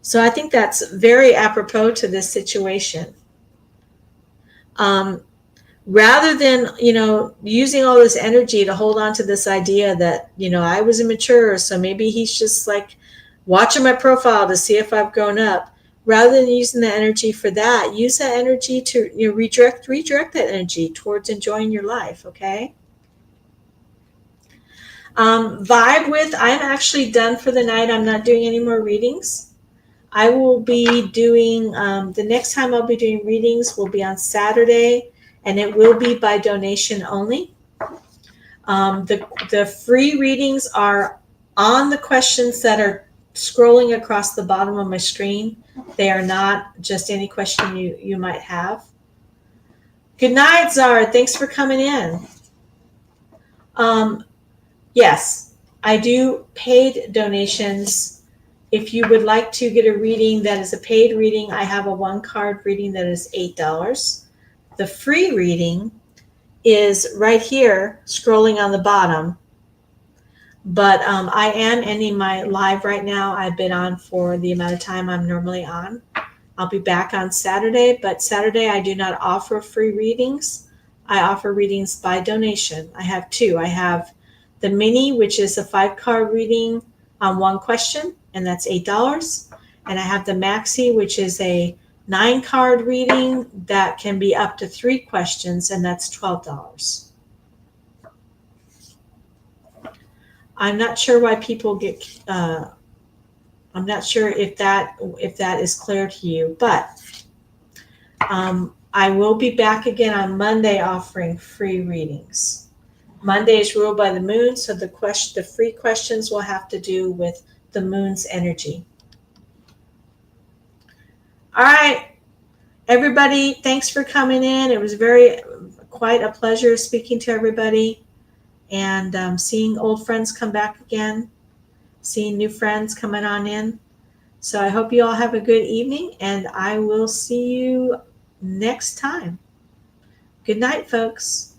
So I think that's very apropos to this situation. Rather than, using all this energy to hold on to this idea that, I was immature, so maybe he's just like watching my profile to see if I've grown up. Rather than using the energy for that, use that energy to redirect that energy towards enjoying your life, okay? Vibe with, I'm actually done for the night. I'm not doing any more readings. I will be doing, the next time I'll be doing readings will be on Saturday, and it will be by donation only. The free readings are on the questions that are scrolling across the bottom of my screen. They are not just any question you might have. Good night, Zara. Thanks for coming in. Yes, I do paid donations. If you would like to get a reading that is a paid reading, I have a 1-card reading that is $8. The free reading is right here, scrolling on the bottom. But I am ending my live right now. I've been on for the amount of time I'm normally on. I'll be back on Saturday, but Saturday I do not offer free readings. I offer readings by donation. I have 2. I have the mini, which is a 5-card reading on 1 question, and that's $8. And I have the maxi, which is a 9-card reading that can be up to 3 questions, and that's $12. I'm not sure why people get, I'm not sure if that is clear to you, but I will be back again on Monday offering free readings. Monday is ruled by the moon, so the free questions will have to do with the moon's energy. All right, everybody, thanks for coming in. It was quite a pleasure speaking to everybody, and seeing old friends come back again, seeing new friends coming on in. So I hope you all have a good evening, and I will see you next time. Good night, folks.